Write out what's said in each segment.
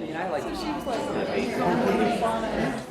mean, I like So to she see was like, completely fun.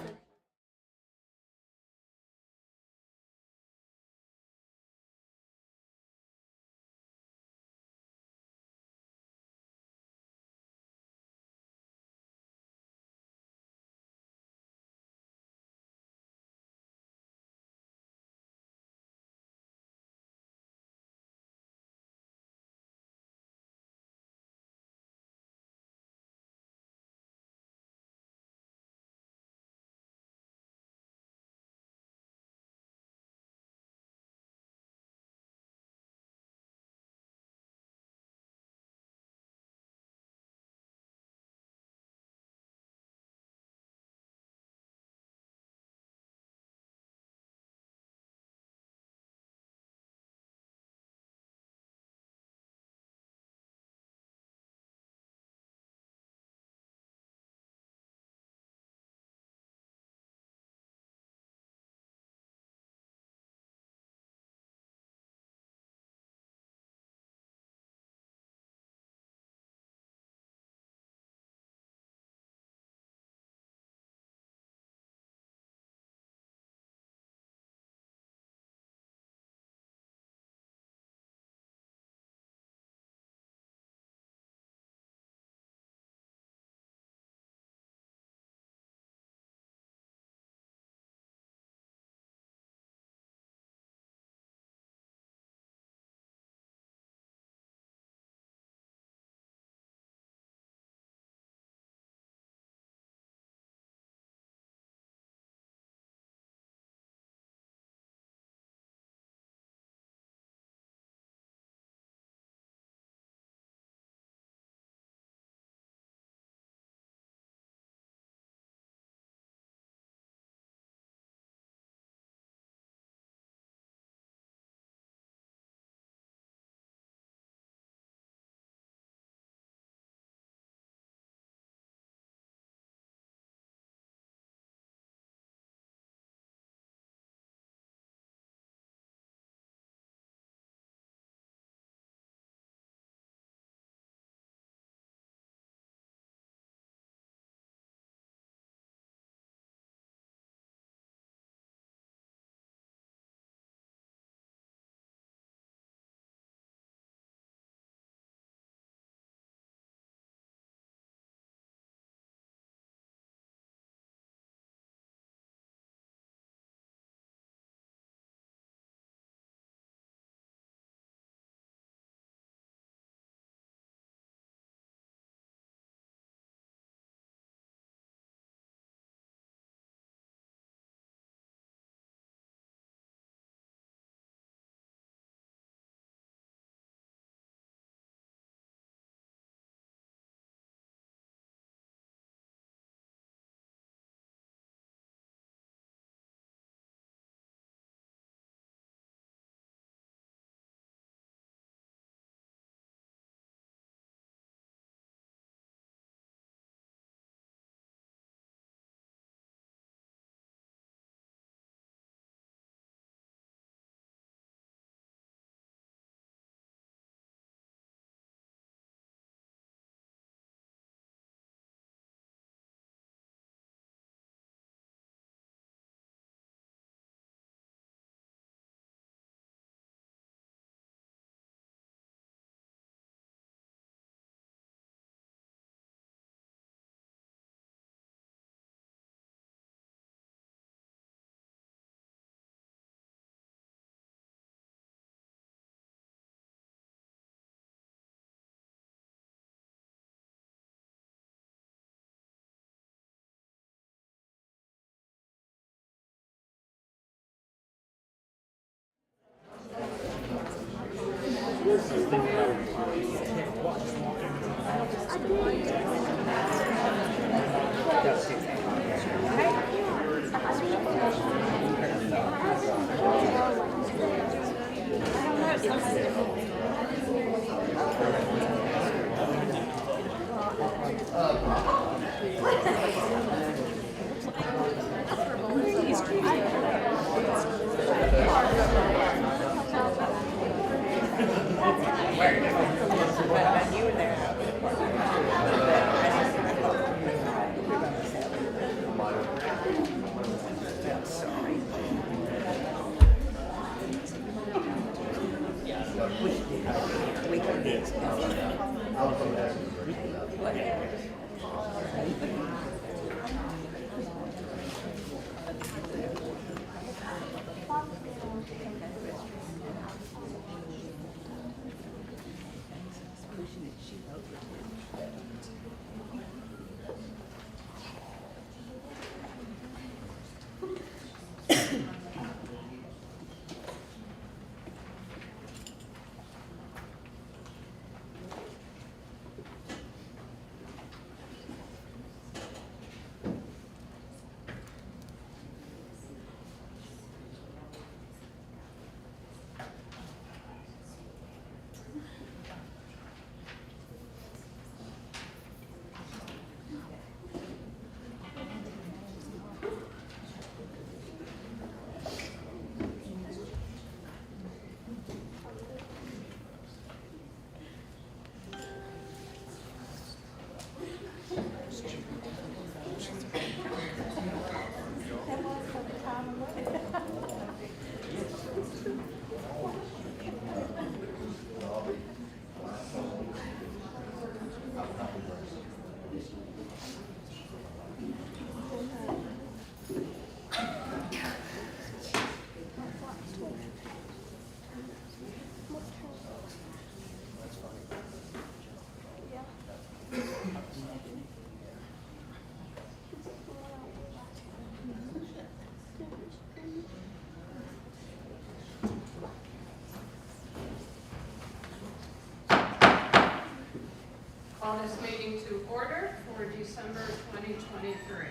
Call this meeting to order for December 2023.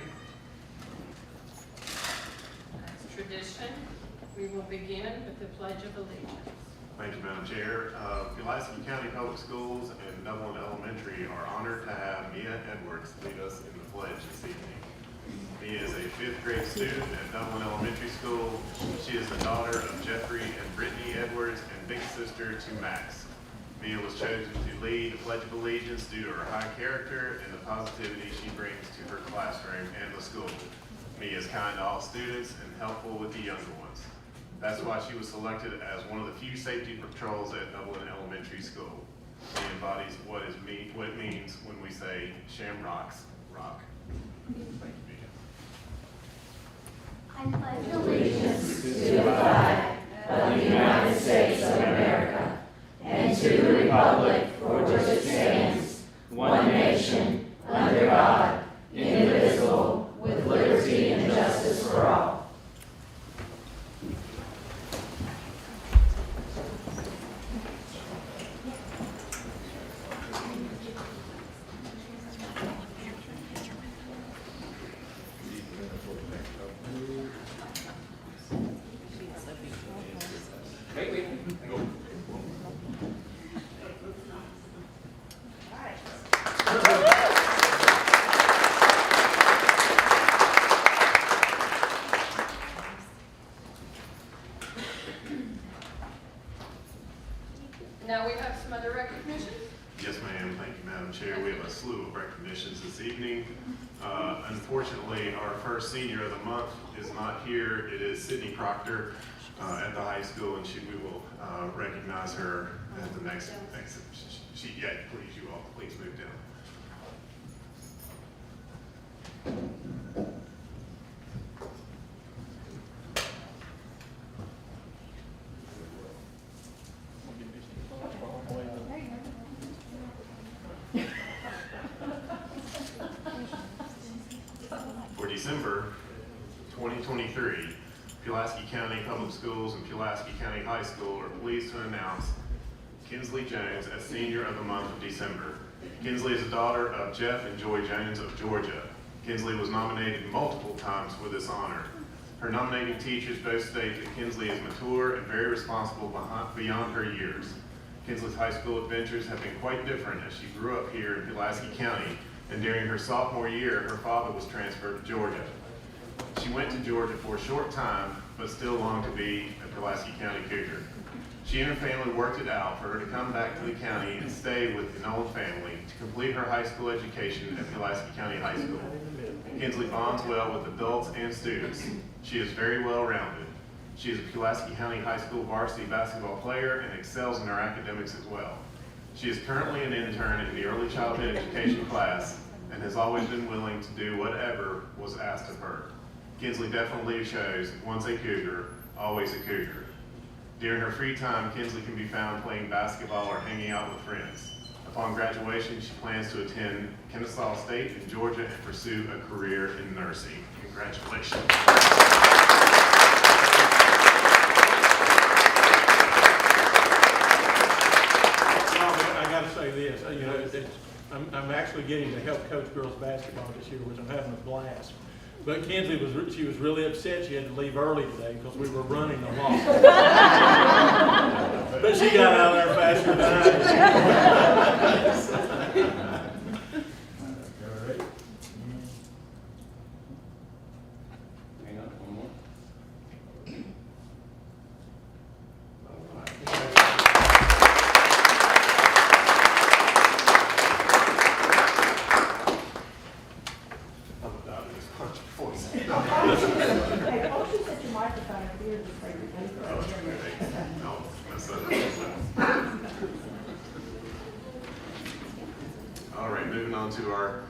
As tradition, we will begin with the Pledge of Allegiance. Thank you, Madam Chair. Pulaski County Public Schools and Dublin Elementary are honored to have Mia Edwards lead us in the pledge this evening. Mia is a 5th grade student at Dublin Elementary School. She is the daughter of Jeffrey and Brittany Edwards and big sister to Max. Mia was chosen to lead the Pledge of Allegiance due to her high character and the positivity she brings to her classroom and the school. Mia is kind to all students and helpful with the younger ones. That's why she was selected as one of the few safety patrols at Dublin Elementary School. She embodies what it means when we say shamrocks rock. Thank you, Mia. I pledge allegiance to the flag of the United States of America and to the republic for which it stands, one nation, under God, indivisible, with liberty and justice for all. Now we have some other recognitions. Yes, ma'am. Thank you, Madam Chair. We have a slew of recognitions this evening. Unfortunately, our first senior of the month is not here. It is Sydney Proctor at the high school, and we will recognize her at the next. Yeah, please, you all, please move down. For December 2023, Pulaski County Public Schools and Pulaski County High School are pleased to announce Kinsley Jones as Senior of the Month of December. Kinsley is a daughter of Jeff and Joy Jones of Georgia. Kinsley was nominated multiple times for this honor. Her nominating teachers both state that Kinsley is mature and very responsible beyond her years. Kinsley's high school adventures have been quite different as she grew up here in Pulaski County, and during her sophomore year, her father was transferred to Georgia. She went to Georgia for a short time, but still longed to be a Pulaski County Cougar. She and her family worked it out for her to come back to the county and stay with the Nolan family to complete her high school education at Pulaski County High School. Kinsley bonds well with adults and students. She is very well-rounded. She is a Pulaski County High School varsity basketball player and excels in her academics as well. She is currently an intern in the early childhood education class and has always been willing to do whatever was asked of her. Kinsley definitely shows, once a Cougar, always a Cougar. During her free time, Kinsley can be found playing basketball or hanging out with friends. Upon graduation, she plans to attend Kennesaw State in Georgia and pursue a career in nursing. Congratulations. I got to say this, I'm actually getting to help coach girls basketball this year, which I'm having a blast. But Kinsley she was really upset she had to leave early today because we were running a lot. But she got out of there faster than I did. Hang on, one more. Hey, why don't you set your microphone up here just so you can All right, moving on to our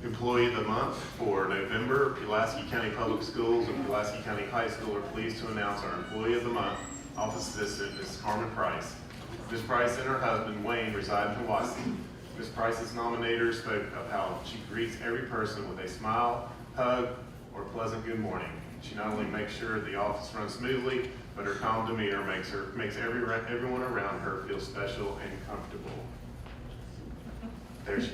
Employee of the Month for November. Pulaski County Public Schools and Pulaski County High School are pleased to announce our Employee of the Month, Office Assistant, Mrs. Carmen Price. Ms. Price and her husband, Wayne, reside in Pulaski. Ms. Price's nominator spoke of how she greets every person with a smile, hug, or pleasant good morning. She not only makes sure the office runs smoothly, but her calm demeanor makes everyone around her feel special and comfortable. There she is.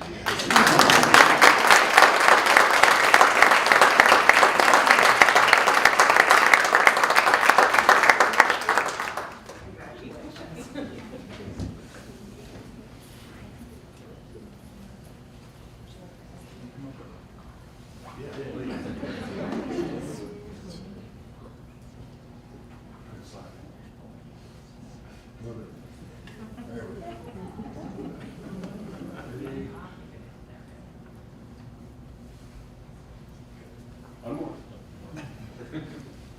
One more.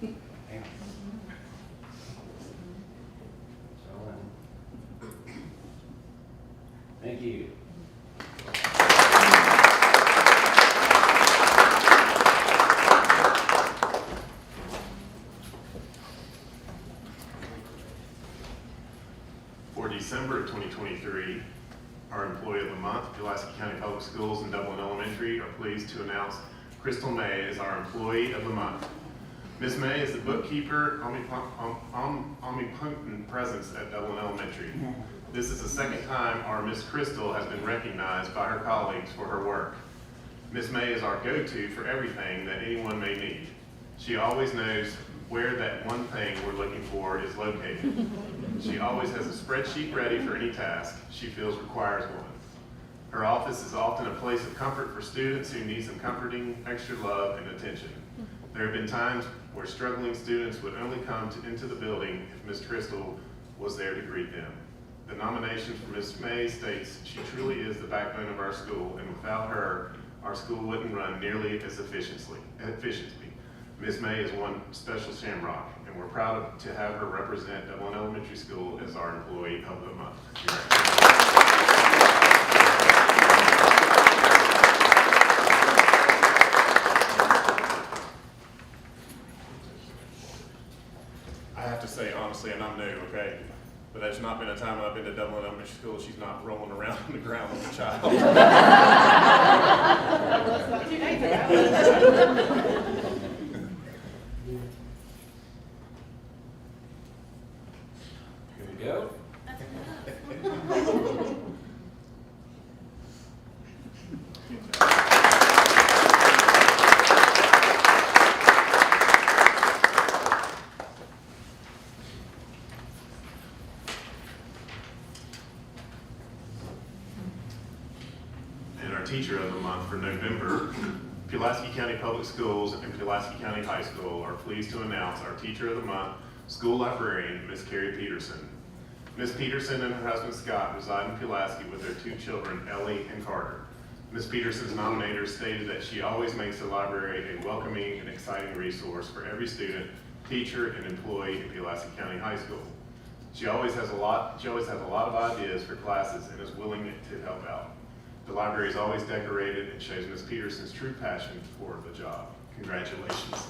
Hang on. Thank you. For December of 2023, our Employee of the Month, Pulaski County Public Schools and Dublin Elementary, are pleased to announce Crystal May is our Employee of the Month. Ms. May is the bookkeeper, omnipotent presence at Dublin Elementary. This is the second time our Miss Crystal has been recognized by her colleagues for her work. Ms. May is our go-to for everything that anyone may need. She always knows where that one thing we're looking for is located. She always has a spreadsheet ready for any task she feels requires one. Her office is often a place of comfort for students who need some comforting, extra love and attention. There have been times where struggling students would only come into the building if Ms. Crystal was there to greet them. The nomination for Ms. May states she truly is the backbone of our school, and without her, our school wouldn't run nearly as efficiently. Ms. May is one special shamrock, and we're proud to have her represent Dublin Elementary School as our Employee of the Month. I have to say honestly, and I'm new, okay, but there's not been a time I've been to Dublin Elementary School she's not rolling around on the ground with a child. Here we go. And our Teacher of the Month for November, Pulaski County Public Schools and Pulaski County High School are pleased to announce our Teacher of the Month, School Librarian, Ms. Carrie Peterson. Ms. Peterson and her husband Scott reside in Pulaski with their two children, Ellie and Carter. Ms. Peterson's nominator stated that she always makes the library a welcoming and exciting resource for every student, teacher, and employee in Pulaski County High School. She always has a lot of ideas for classes and is willing to help out. The library is always decorated and shows Ms. Peterson's true passion for the job. Congratulations.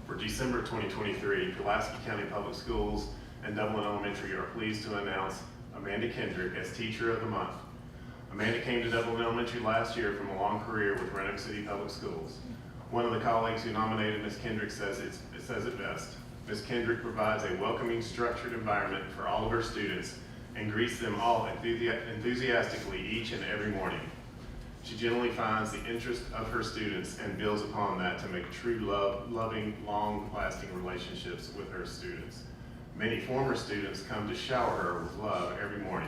For December 2023, Pulaski County Public Schools and Dublin Elementary are pleased to announce Amanda Kendrick as Teacher of the Month. Amanda came to Dublin Elementary last year from a long career with Roanoke City Public Schools. One of the colleagues who nominated Ms. Kendrick says it best. Ms. Kendrick provides a welcoming, structured environment for all of her students and greets them all enthusiastically each and every morning. She generally finds the interest of her students and builds upon that to make true loving, long-lasting relationships with her students. Many former students come to shower her with love every morning,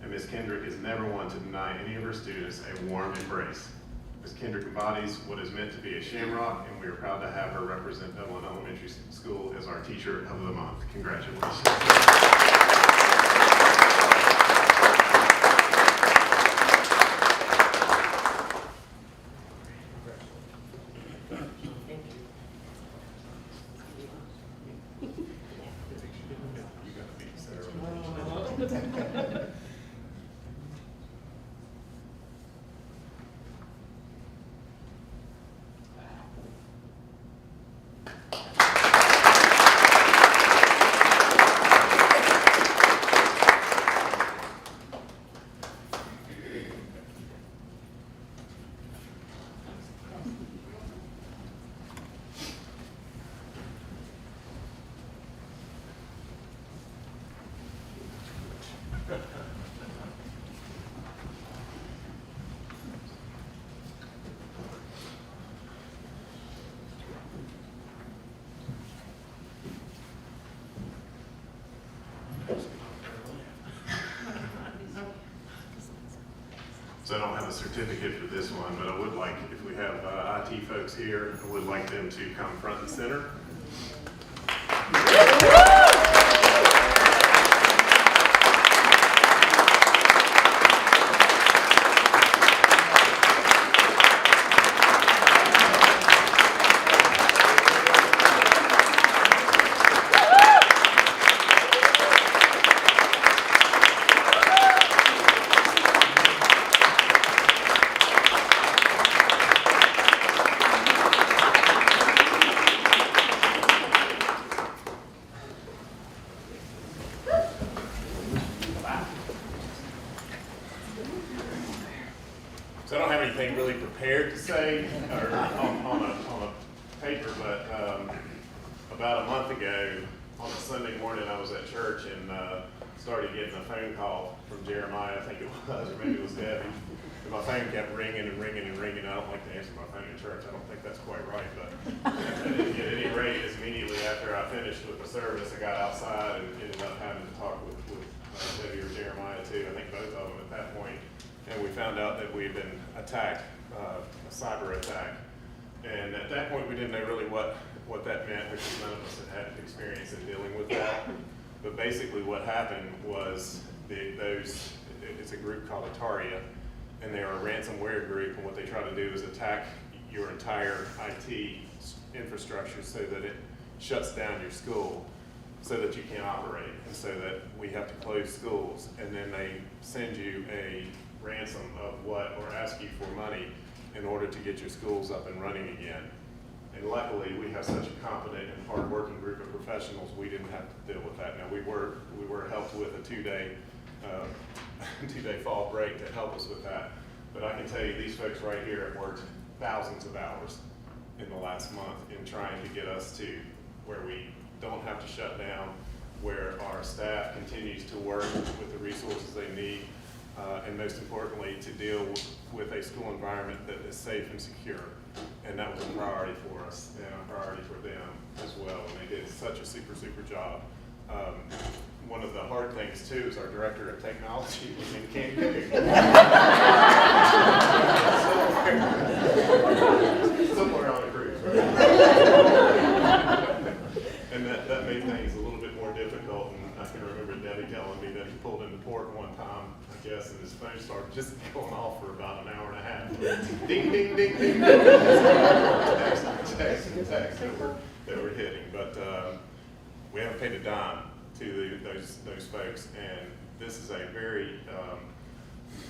and Ms. Kendrick is never one to deny any of her students a warm embrace. Ms. Kendrick embodies what is meant to be a shamrock, and we are proud to have her represent Dublin Elementary School as our Teacher of the Month. Congratulations. So I don't have a certificate for this one, but I would like, if we have IT folks here, I would like them to come front and center. So I don't have anything really prepared to say or on a paper, but about a month ago on a Sunday morning I was at church and started getting a phone call from Jeremiah, I think it was, or maybe it was Debbie. And my phone kept ringing and ringing and ringing. I don't like to answer my phone in church. I don't think that's quite right, but at any rate, immediately after I finished with the service, I got outside and ended up having to talk with Debbie or Jeremiah too. I think both of them at that point. And we found out that we had been attacked, a cyber attack. And at that point, we didn't know really what that meant, because none of us had had experience in dealing with that. But basically what happened was it's a group called Ataria, and they are a ransomware group, and what they try to do is attack your entire IT infrastructure so that it shuts down your school so that you can't operate, and so that we have to close schools. And then they send you a ransom of what, or ask you for money in order to get your schools up and running again. And luckily, we have such a competent and hardworking group of professionals, we didn't have to deal with that. Now, we were helped with a two-day fall break to help us with that. But I can tell you, these folks right here have worked thousands of hours in the last month in trying to get us to where we don't have to shut down, where our staff continues to work with the resources they need, and most importantly, to deal with a school environment that is safe and secure. And that was a priority for us and a priority for them as well. And they did such a super job. One of the hard things too is our director of technology was in Cancun. Somewhere on a cruise, right? And that made things a little bit more difficult. And I can remember Debbie telling me that he pulled into port one time, I guess, and his phone started just going off for about an hour and a half. Ding, ding, ding, ding. Text that we're hitting. But we haven't paid a dime to those folks, and this is a very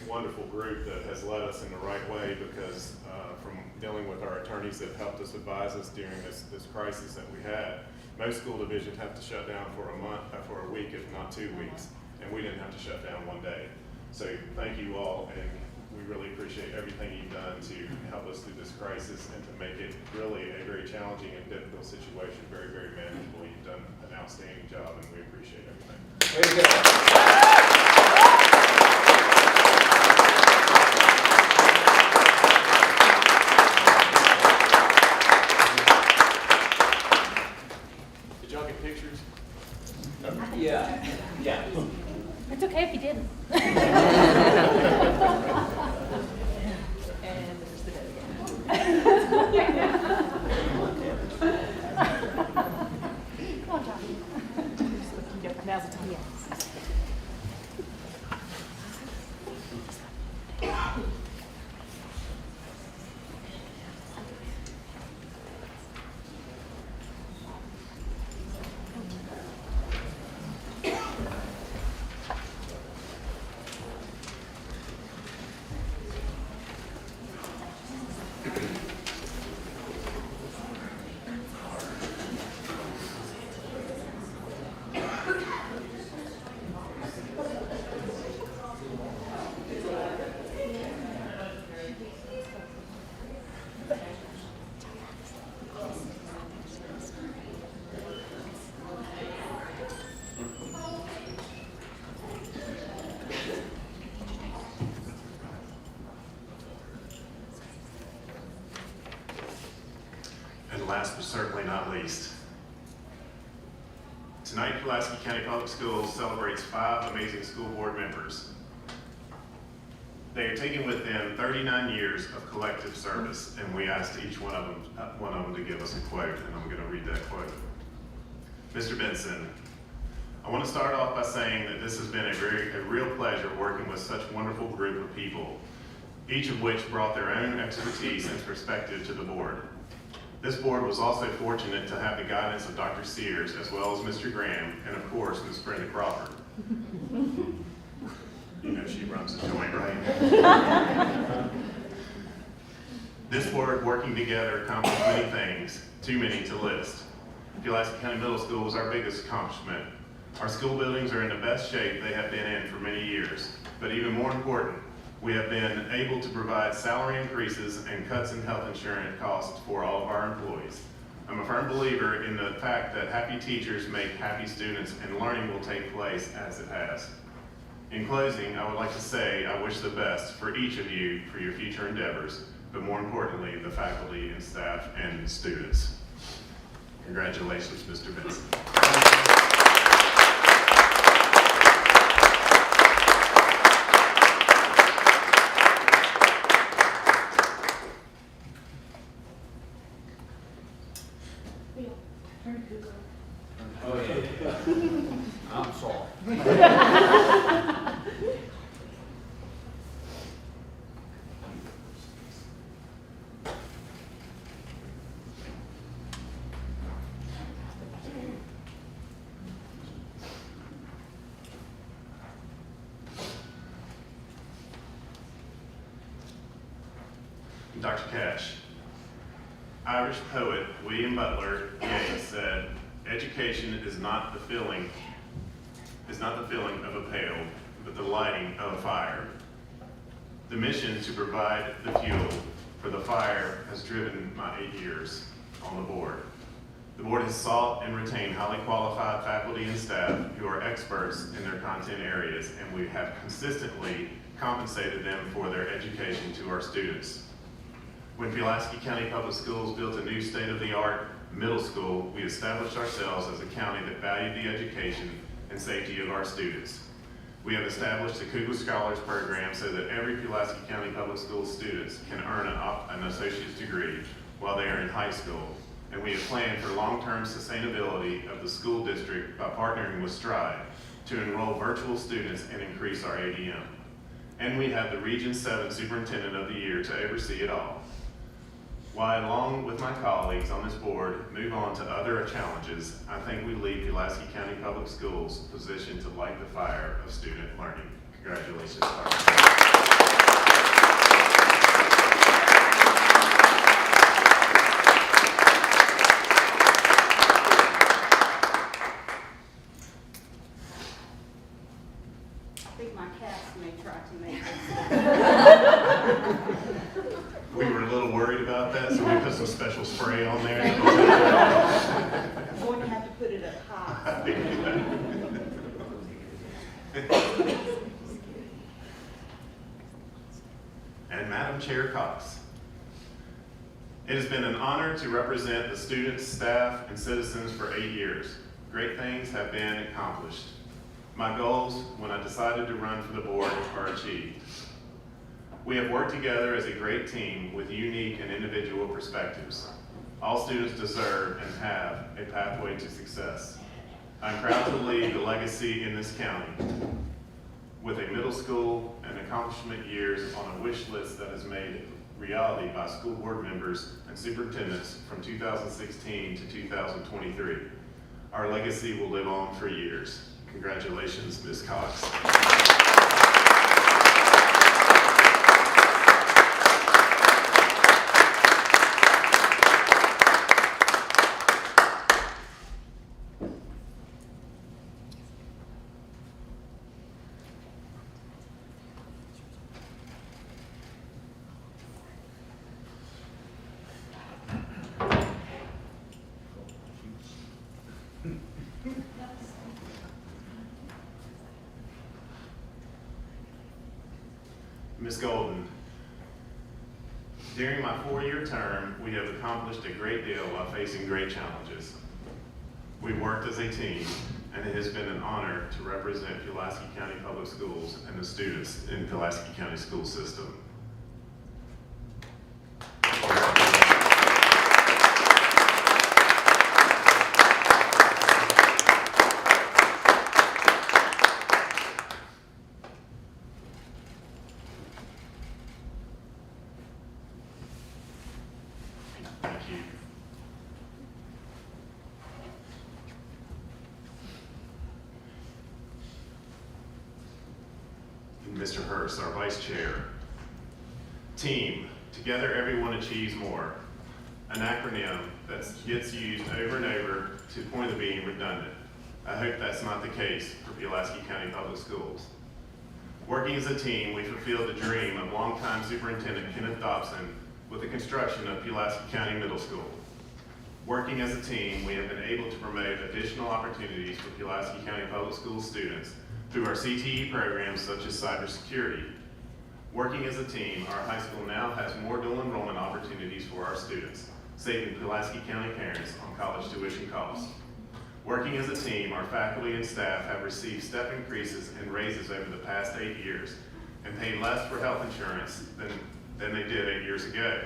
wonderful group that has led us in the right way, because from dealing with our attorneys that helped us advise us during this crisis that we had, most school divisions have to shut down for a week, if not 2 weeks, and we didn't have to shut down one day. So thank you all, and we really appreciate everything you've done to help us through this crisis and to make it really a very challenging and difficult situation very, very manageable. You've done an outstanding job, and we appreciate everything. Way to go. Did y'all get pictures? Yeah, yeah. It's okay if you didn't. And there's the dead again. Come on, Johnny. Now's the time. Yes. And last but certainly not least, tonight Pulaski County Public Schools celebrates 5 amazing school board members. They are taking with them 39 years of collective service, and we asked each one of them to give us a quote, and I'm going to read that quote. Mr. Benson, I want to start off by saying that this has been a real pleasure working with such a wonderful group of people, each of which brought their own expertise and perspective to the board. This board was also fortunate to have the guidance of Dr. Sears, as well as Mr. Graham, and of course, Ms. Brenda Crawford. You know she runs the joint, right? This board working together accomplished many things, too many to list. Pulaski County Middle School was our biggest accomplishment. Our school buildings are in the best shape they have been in for many years, but even more important, we have been able to provide salary increases and cuts in health insurance costs for all of our employees. I'm a firm believer in the fact that happy teachers make happy students, and learning will take place as it has. In closing, I would like to say I wish the best for each of you for your future endeavors, but more importantly, the faculty and staff and students. Congratulations, Mr. Benson. Oh, yeah. I'm sorry. Dr. Cash, Irish poet William Butler Yeats said, "Education is not the filling of a pail, but the lighting of a fire." The mission to provide the fuel for the fire has driven my 8 years on the board. The board has sought and retained highly qualified faculty and staff who are experts in their content areas, and we have consistently compensated them for their education to our students. When Pulaski County Public Schools built a new state-of-the-art middle school, we established ourselves as a county that valued the education and safety of our students. We have established the Kugler Scholars Program so that every Pulaski County Public Schools students can earn an associate's degree while they are in high school. And we have planned for long-term sustainability of the school district by partnering with Stride to enroll virtual students and increase our ADM. And we have the Region 7 Superintendent of the Year to oversee it all. While, along with my colleagues on this board, move on to other challenges, I think we leave Pulaski County Public Schools positioned to light the fire of student learning. Congratulations, Carl. I think my cats may try to make this. We were a little worried about that, so we put some special spray on there. I'm going to have to put it up high. And Madam Chair Cox. It has been an honor to represent the students, staff, and citizens for 8 years. Great things have been accomplished. My goals when I decided to run for the board are achieved. We have worked together as a great team with unique and individual perspectives. All students deserve and have a pathway to success. I'm proud to leave a legacy in this county with a middle school and accomplishment years on a wish list that is made reality by school board members and superintendents from 2016 to 2023. Our legacy will live on for years. Congratulations, Ms. Cox. Ms. Golden, during my 4-year term, we have accomplished a great deal while facing great challenges. We worked as a team, and it has been an honor to represent Pulaski County Public Schools and the students in Pulaski County School System. Thank you. And Mr. Hurst, our Vice Chair. Team, together everyone achieves more. An acronym that gets used over and over to the point of being redundant. I hope that's not the case for Pulaski County Public Schools. Working as a team, we fulfilled the dream of longtime Superintendent Kenneth Dobson with the construction of Pulaski County Middle School. Working as a team, we have been able to promote additional opportunities for Pulaski County Public Schools students through our CTE programs such as cybersecurity. Working as a team, our high school now has more dual enrollment opportunities for our students, saving Pulaski County parents on college tuition costs. Working as a team, our faculty and staff have received step increases and raises over the past 8 years and paid less for health insurance than they did 8 years ago.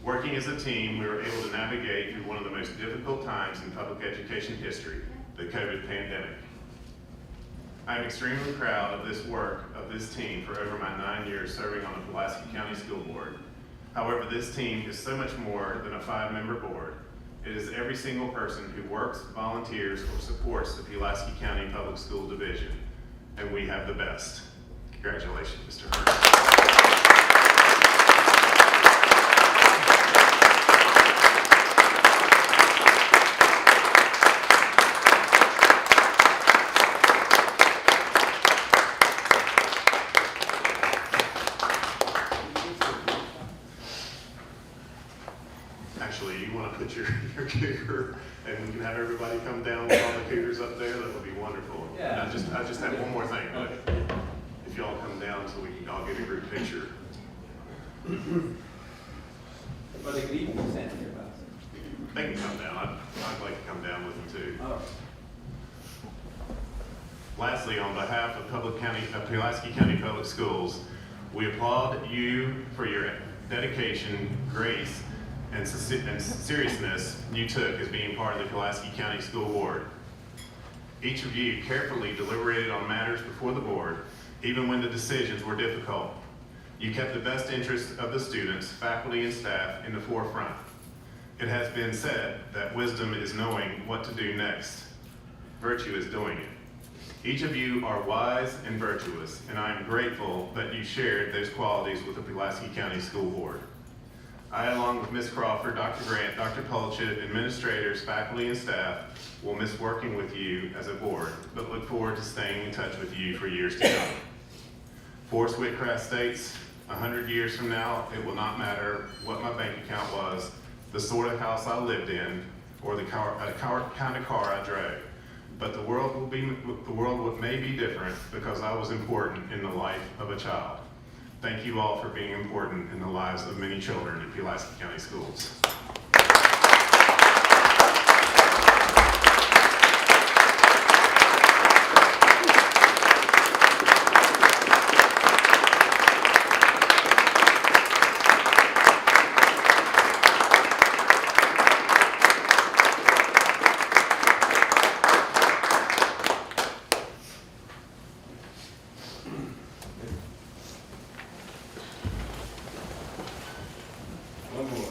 Working as a team, we were able to navigate through one of the most difficult times in public education history, the COVID pandemic. I am extremely proud of this work of this team for over my 9 years serving on the Pulaski County School Board. However, this team is so much more than a 5-member board. It is every single person who works, volunteers, or supports the Pulaski County Public School Division, and we have the best. Congratulations, Mr. Hurst. Actually, you want to put your cougar, and we can have everybody come down with all the cougars up there, that would be wonderful. Yeah. And I just have one more thing. If y'all come down so we can all get a group picture. But they could even stand here about They can come down. I'd like to come down with them too. it. Oh. Lastly, on behalf of Pulaski County Public Schools, we applaud you for your dedication, grace, and seriousness you took as being part of the Pulaski County School Board. Each of you carefully deliberated on matters before the board, even when the decisions were difficult. You kept the best interests of the students, faculty, and staff in the forefront. It has been said that wisdom is knowing what to do next. Virtue is doing it. Each of you are wise and virtuous, and I am grateful that you shared those qualities with the Pulaski County School Board. I, along with Ms. Crawford, Dr. Grant, Dr. Polchit, administrators, faculty, and staff, will miss working with you as a board, but look forward to staying in touch with you for years to come. Forrest Whitcraft states, 100 years from now, it will not matter what my bank account was, the sort of house I lived in, or the kind of car I drove. But the world may be different because I was important in the life of a child. Thank you all for being important in the lives of many children in Pulaski County Schools. One more.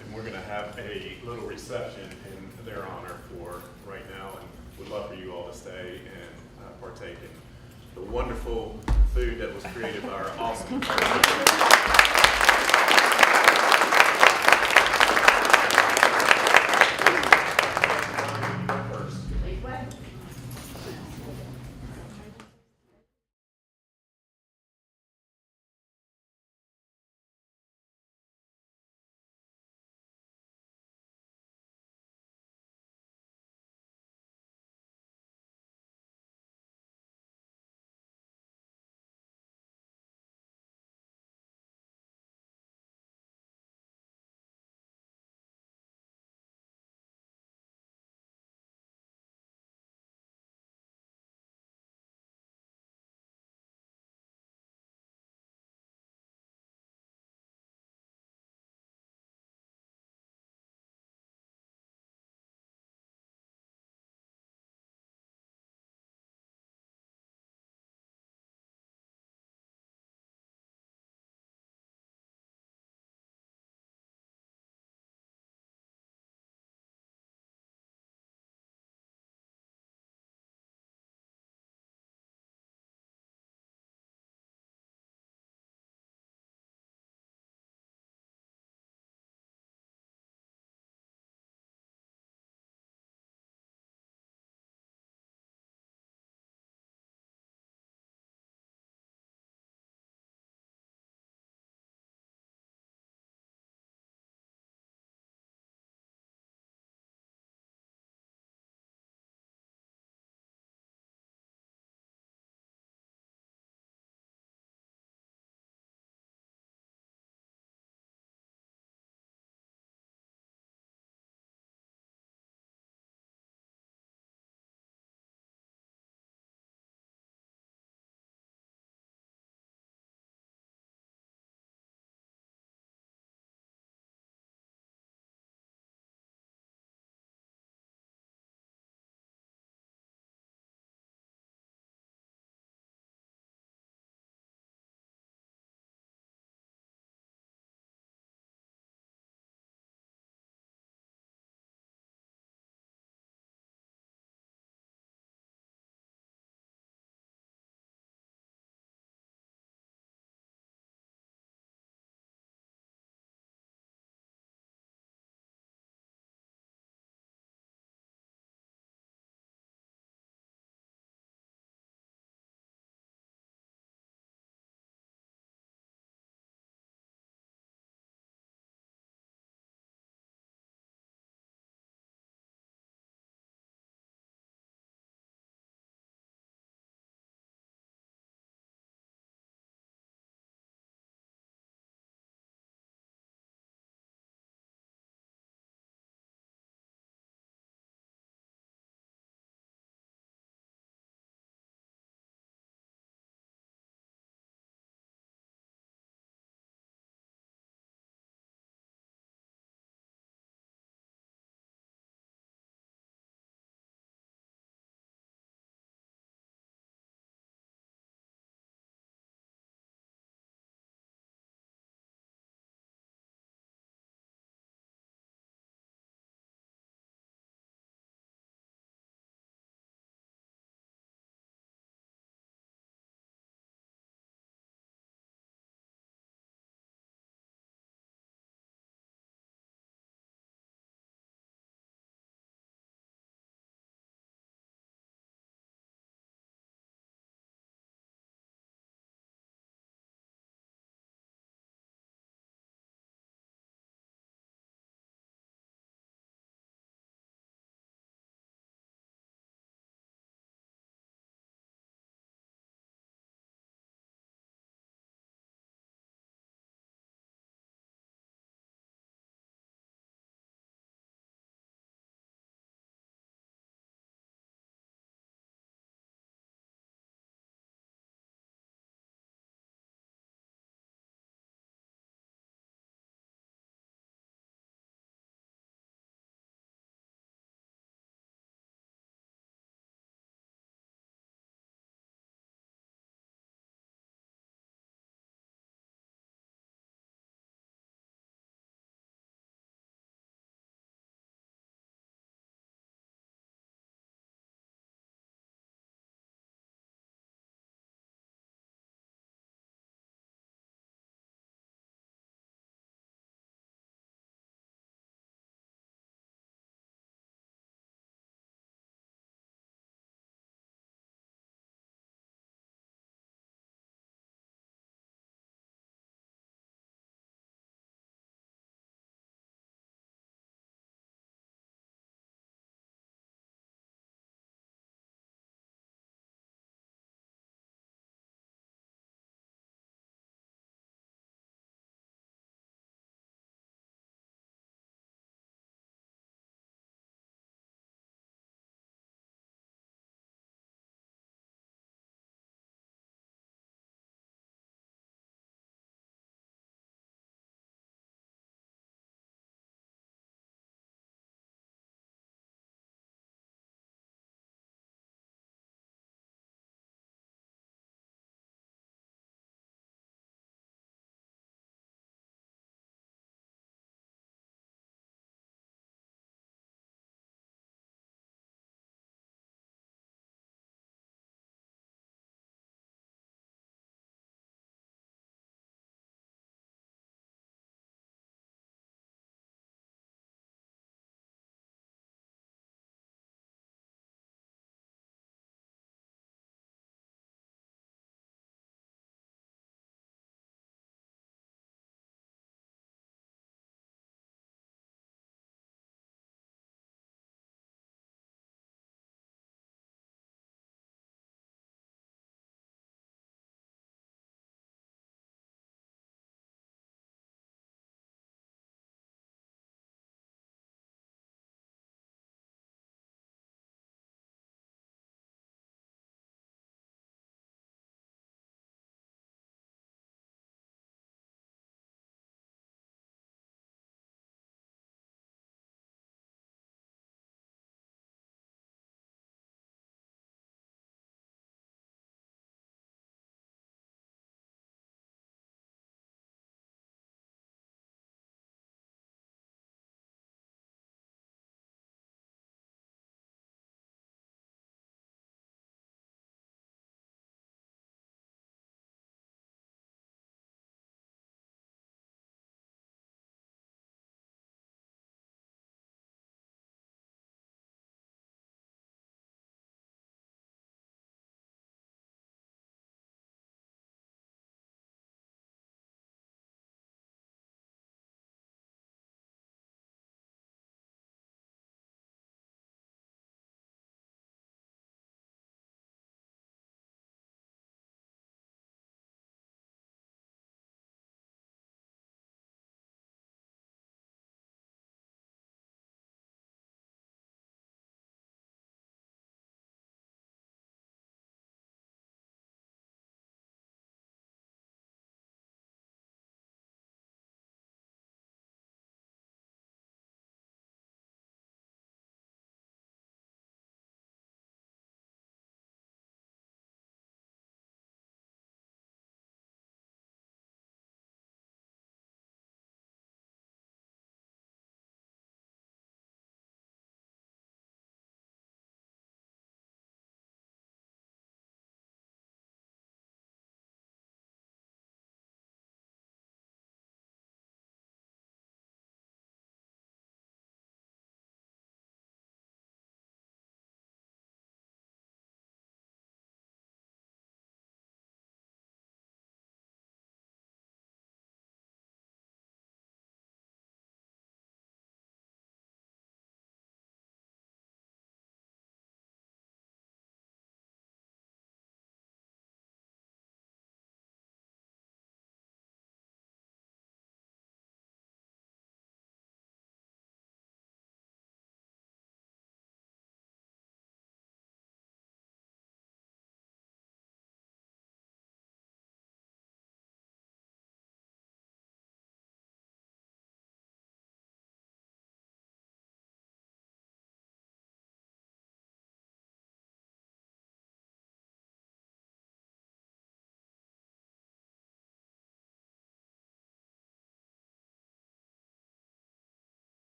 And we're going to have a little reception in their honor for right now, and would love for you all to stay and partake in the wonderful food that was created by our awesome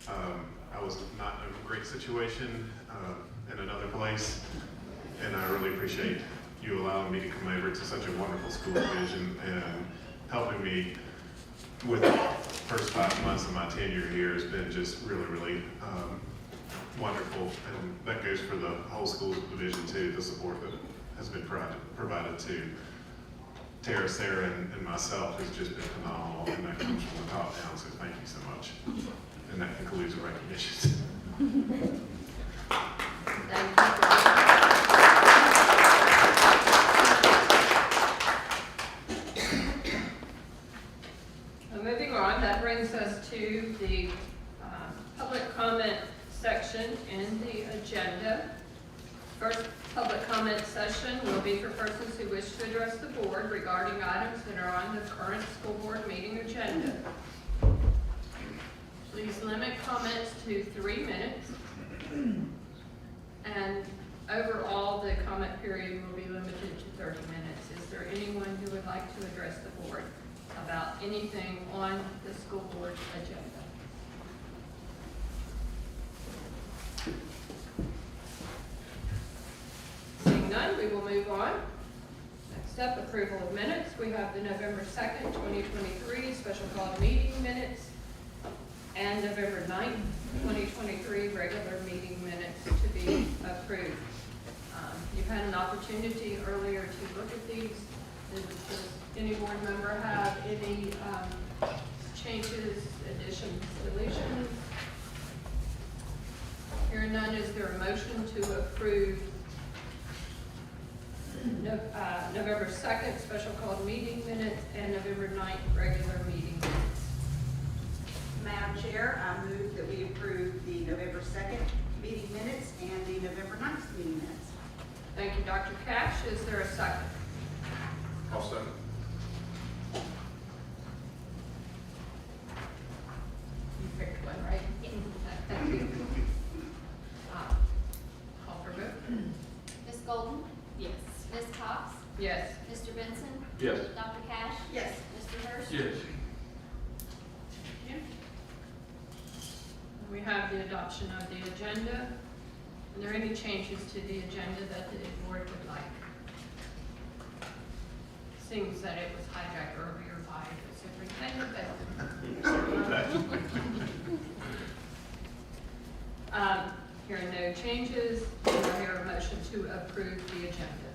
I was not in a great situation in another place, and I really appreciate you allowing me to come over to such a wonderful school division and helping me with the first 5 months of my tenure here has been just really, really wonderful. And that goes for the whole school division too, the support that has been provided to Tara, Sarah, and myself has just been phenomenal, and that comes from the top down, so thank you so much. And that concludes the recognitions. Moving on, that brings us to the public comment section in the agenda. First public comment session will be for persons who wish to address the board regarding items that are on the current school board meeting agenda. Please limit comments to 3 minutes. And overall, the comment period will be limited to 30 minutes. Is there anyone who would like to address the board about anything on the school board agenda? Seeing none, we will move on. Next up, approval of minutes. We have the November 2nd, 2023 special call meeting minutes and November 9th, 2023 regular meeting minutes to be approved. You've had an opportunity earlier to look at these. Does any board member have any changes, additions, deletions? Hearing none, is there a motion to approve November 2nd special called meeting minutes and November 9th regular meeting minutes? Madam Chair, I move that we approve the November 2nd meeting minutes and the November 9th meeting minutes. Thank you, Dr. Cash. Is there a second? I'll second. You picked one, right? Thank you. Call for vote. Ms. Golden? Yes. Ms. Cox? Yes. Mr. Benson? Yes. Dr. Cash? Yes. Mr. Hurst? Yes. We have the adoption of the agenda. Are there any changes to the agenda that the board would like? Seems that it was hijacked earlier by the superintendent, but hearing no changes, do I hear a motion to approve the agenda?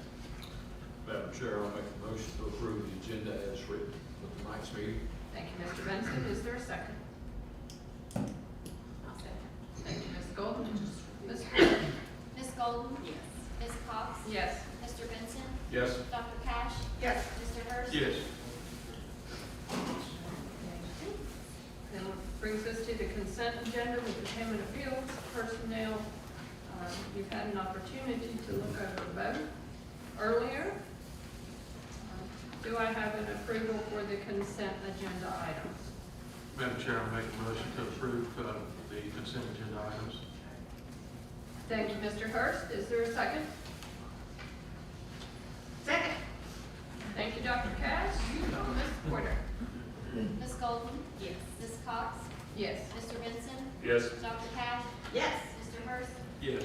Madam Chair, I'll make a motion to approve the agenda as written for tonight's meeting. Thank you, Mr. Benson. Is there a second? I'll second. Thank you, Ms. Golden. Ms. Ms. Golden? Yes. Ms. Cox? Yes. Mr. Benson? Yes. Dr. Cash? Yes. Mr. Hurst? Yes. And brings us to the consent agenda with the payment of bills, personnel. You've had an opportunity to look over both earlier. Do I have an approval for the consent agenda items? Madam Chair, I'll make a motion to approve the consent agenda items. Thank you, Mr. Hurst. Is there a second? Second. Thank you, Dr. Cash. Ms. Porter? Ms. Golden? Yes. Ms. Cox? Yes. Mr. Benson? Yes. Dr. Cash? Yes. Mr. Hurst? Yes.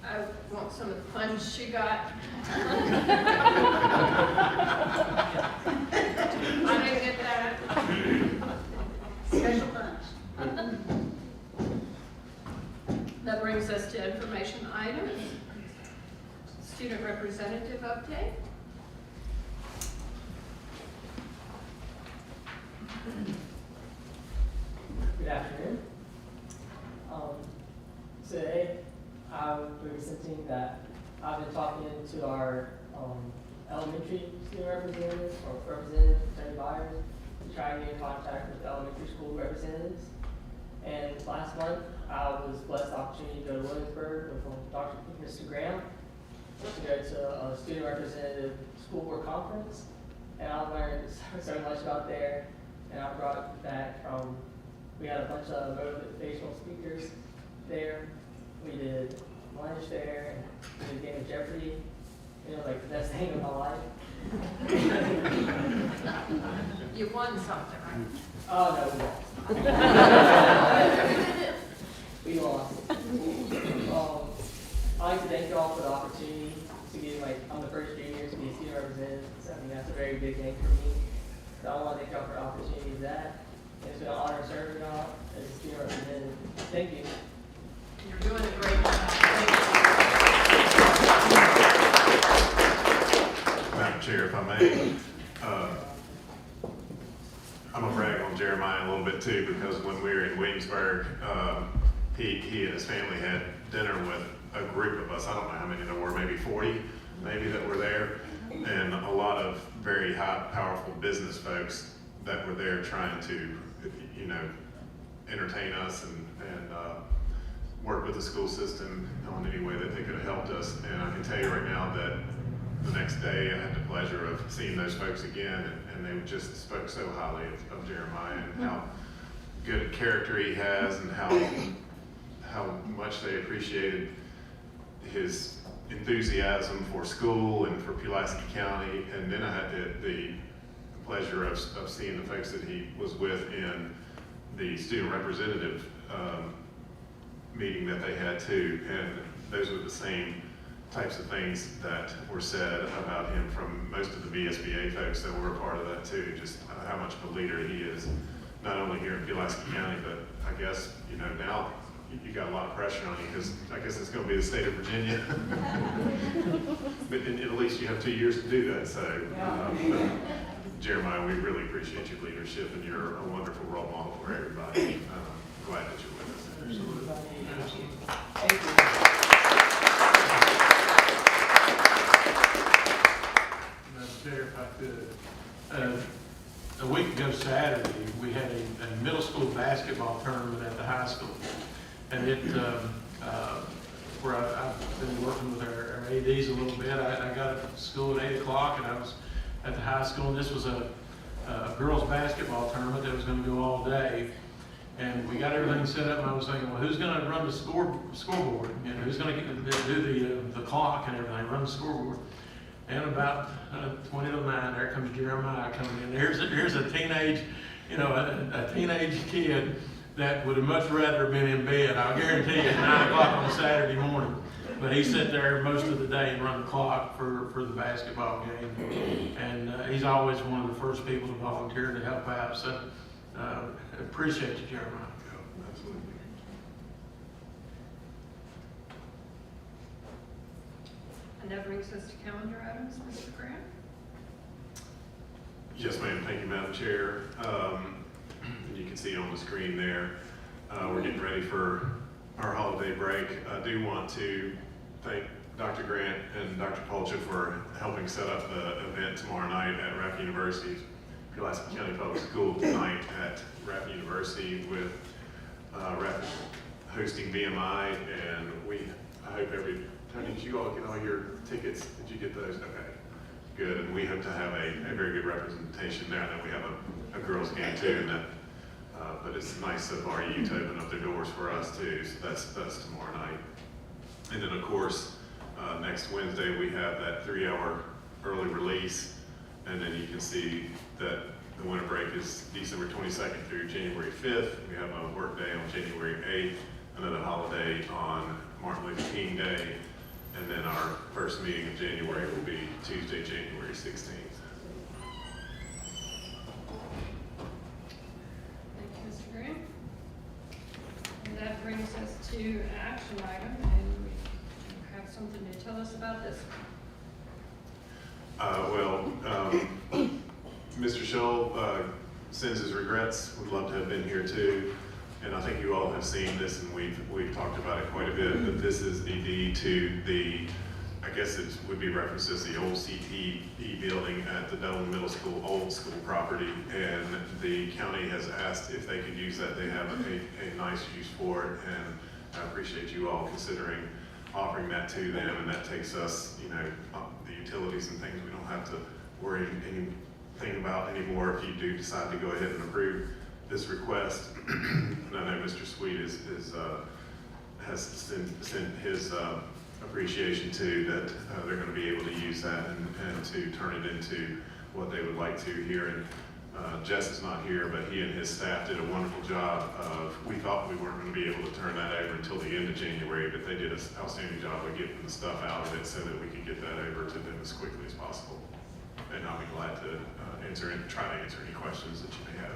I want some of the funds she got. I didn't get that. Special bunch. That brings us to information items. Student representative update. Good afternoon. Today, I will be presenting that I've been talking to our elementary student representatives or representatives, Attorney Byers, to try and get in contact with the elementary school representatives. And last month, I was blessed the opportunity to go to Williamsburg with Mr. Graham to go to a student representative school board conference. And I learned so much about there. And I brought back we had a bunch of motivational speakers there. We did lunch there, and we did a game of Jeopardy. You know, like the best thing of my life. You won something, right? Oh, no, we lost. We lost. I'd like to thank you all for the opportunity to be, I'm the first junior to be a student representative, so I think that's a very big thing for me. So I want to thank y'all for the opportunity of that. It's been an honor serving y'all as a student representative. Thank you. You're doing a great job. Thank Madam Chair, if I may, I'm gonna brag on Jeremiah a little bit too, because when we were in Williamsburg, he and his family had dinner with a group of us. I don't know how many there were, maybe 40, maybe, that were there, and a lot of very high, powerful business folks that were there trying to, entertain us and work with the school system on any way that they could have helped us. And I can tell you right now that the next day I had the pleasure of seeing those folks again, and they just spoke so highly of Jeremiah and how good a character he has, and how much they appreciated his enthusiasm for school and for Pulaski County. And then I had the pleasure of seeing the folks that he was with in the student representative meeting that they had too, and those were the same types of things that were said about him from most of the VSBA folks that were a part of that too, just how much of a leader he is, not only here in Pulaski County, but I guess, now you got a lot of pressure on you, because I guess it's going to be the state of Virginia. But at least you have 2 years to do that, so. But Jeremiah, we really appreciate your leadership, and you're a wonderful role model for everybody. Glad that you're with us. Thank you. Madam Chair, if I could, a week ago Saturday, we had a middle school basketball tournament at the high school. And where I've been working with our ADs a little bit, I got up to school at 8 o'clock, and I was at the high school, and this was a girls basketball tournament that was going to go all day. And we got everything set up, and I was thinking, well, who's going to run the scoreboard? Who's going to do the clock and everything, run the scoreboard? And about 20 to 9, there comes Jeremiah coming in. Here's a teenage, a teenage kid that would have much rather been in bed, I'll guarantee you, at 9 o'clock on a Saturday morning. But he sat there most of the day and run the clock for the basketball game. And he's always one of the first people to volunteer to help out. So appreciate you, Jeremiah. Yeah, absolutely. And that brings us to calendar items, Mr. Grant. Yes, ma'am. Thank you, Madam Chair. And you can see it on the screen there. We're getting ready for our holiday break. I do want to thank Dr. Grant and Dr. Polcha for helping set up the event tomorrow night at Rapp University, Pulaski County Public School tonight at Rapp University, with Rapp hosting BMI, and I hope Tony, did you all get all your tickets? Did you get those? Okay, good. And we hope to have a very good representation there. And then we have a girls game too, and that, but it's nice of RU to open up their doors for us too. So that's tomorrow night. And then of course, next Wednesday we have that 3-hour early release, and then you can see that the winter break is December 22nd through January 5th. We have a work day on January 8th, another holiday on Martin Luther King Day, and then our first meeting of January will be Tuesday, January 16th. Thank you, Mr. Grant. And that brings us to an action item, and we have something to tell us about this. Mr. Scholl sends his regrets. Would love to have been here too. And I think you all have seen this, and we've talked about it quite a bit, but this is the deed to the, I guess it would be referenced as the old CTE building at the Dolan Middle School, old school property. And the county has asked if they could use that. They have a nice use for it, and I appreciate you all considering offering that to them. And that takes us, the utilities and things we don't have to worry anything about anymore if you do decide to go ahead and approve this request. And I know Mr. Sweet has sent his appreciation to that they're going to be able to use that and to turn it into what they would like to here. And Jess is not here, but he and his staff did a wonderful job of, we thought we weren't going to be able to turn that over until the end of January, but they did an outstanding job of getting the stuff out of it so that we could get that over to them as quickly as possible. And I'll be glad to try to answer any questions that you may have.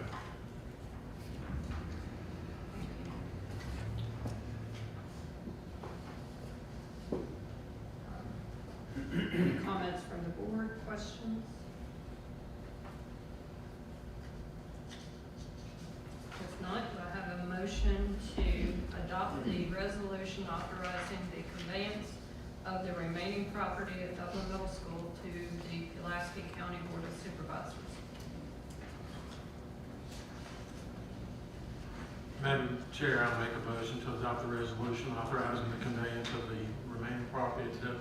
Any comments from the board, questions? If not, do I have a motion to adopt the resolution authorizing the conveyance of the remaining property at Dublin Middle School to the Pulaski County Board of Supervisors? Madam Chair, I make a motion to adopt the resolution authorizing the conveyance of the remaining property at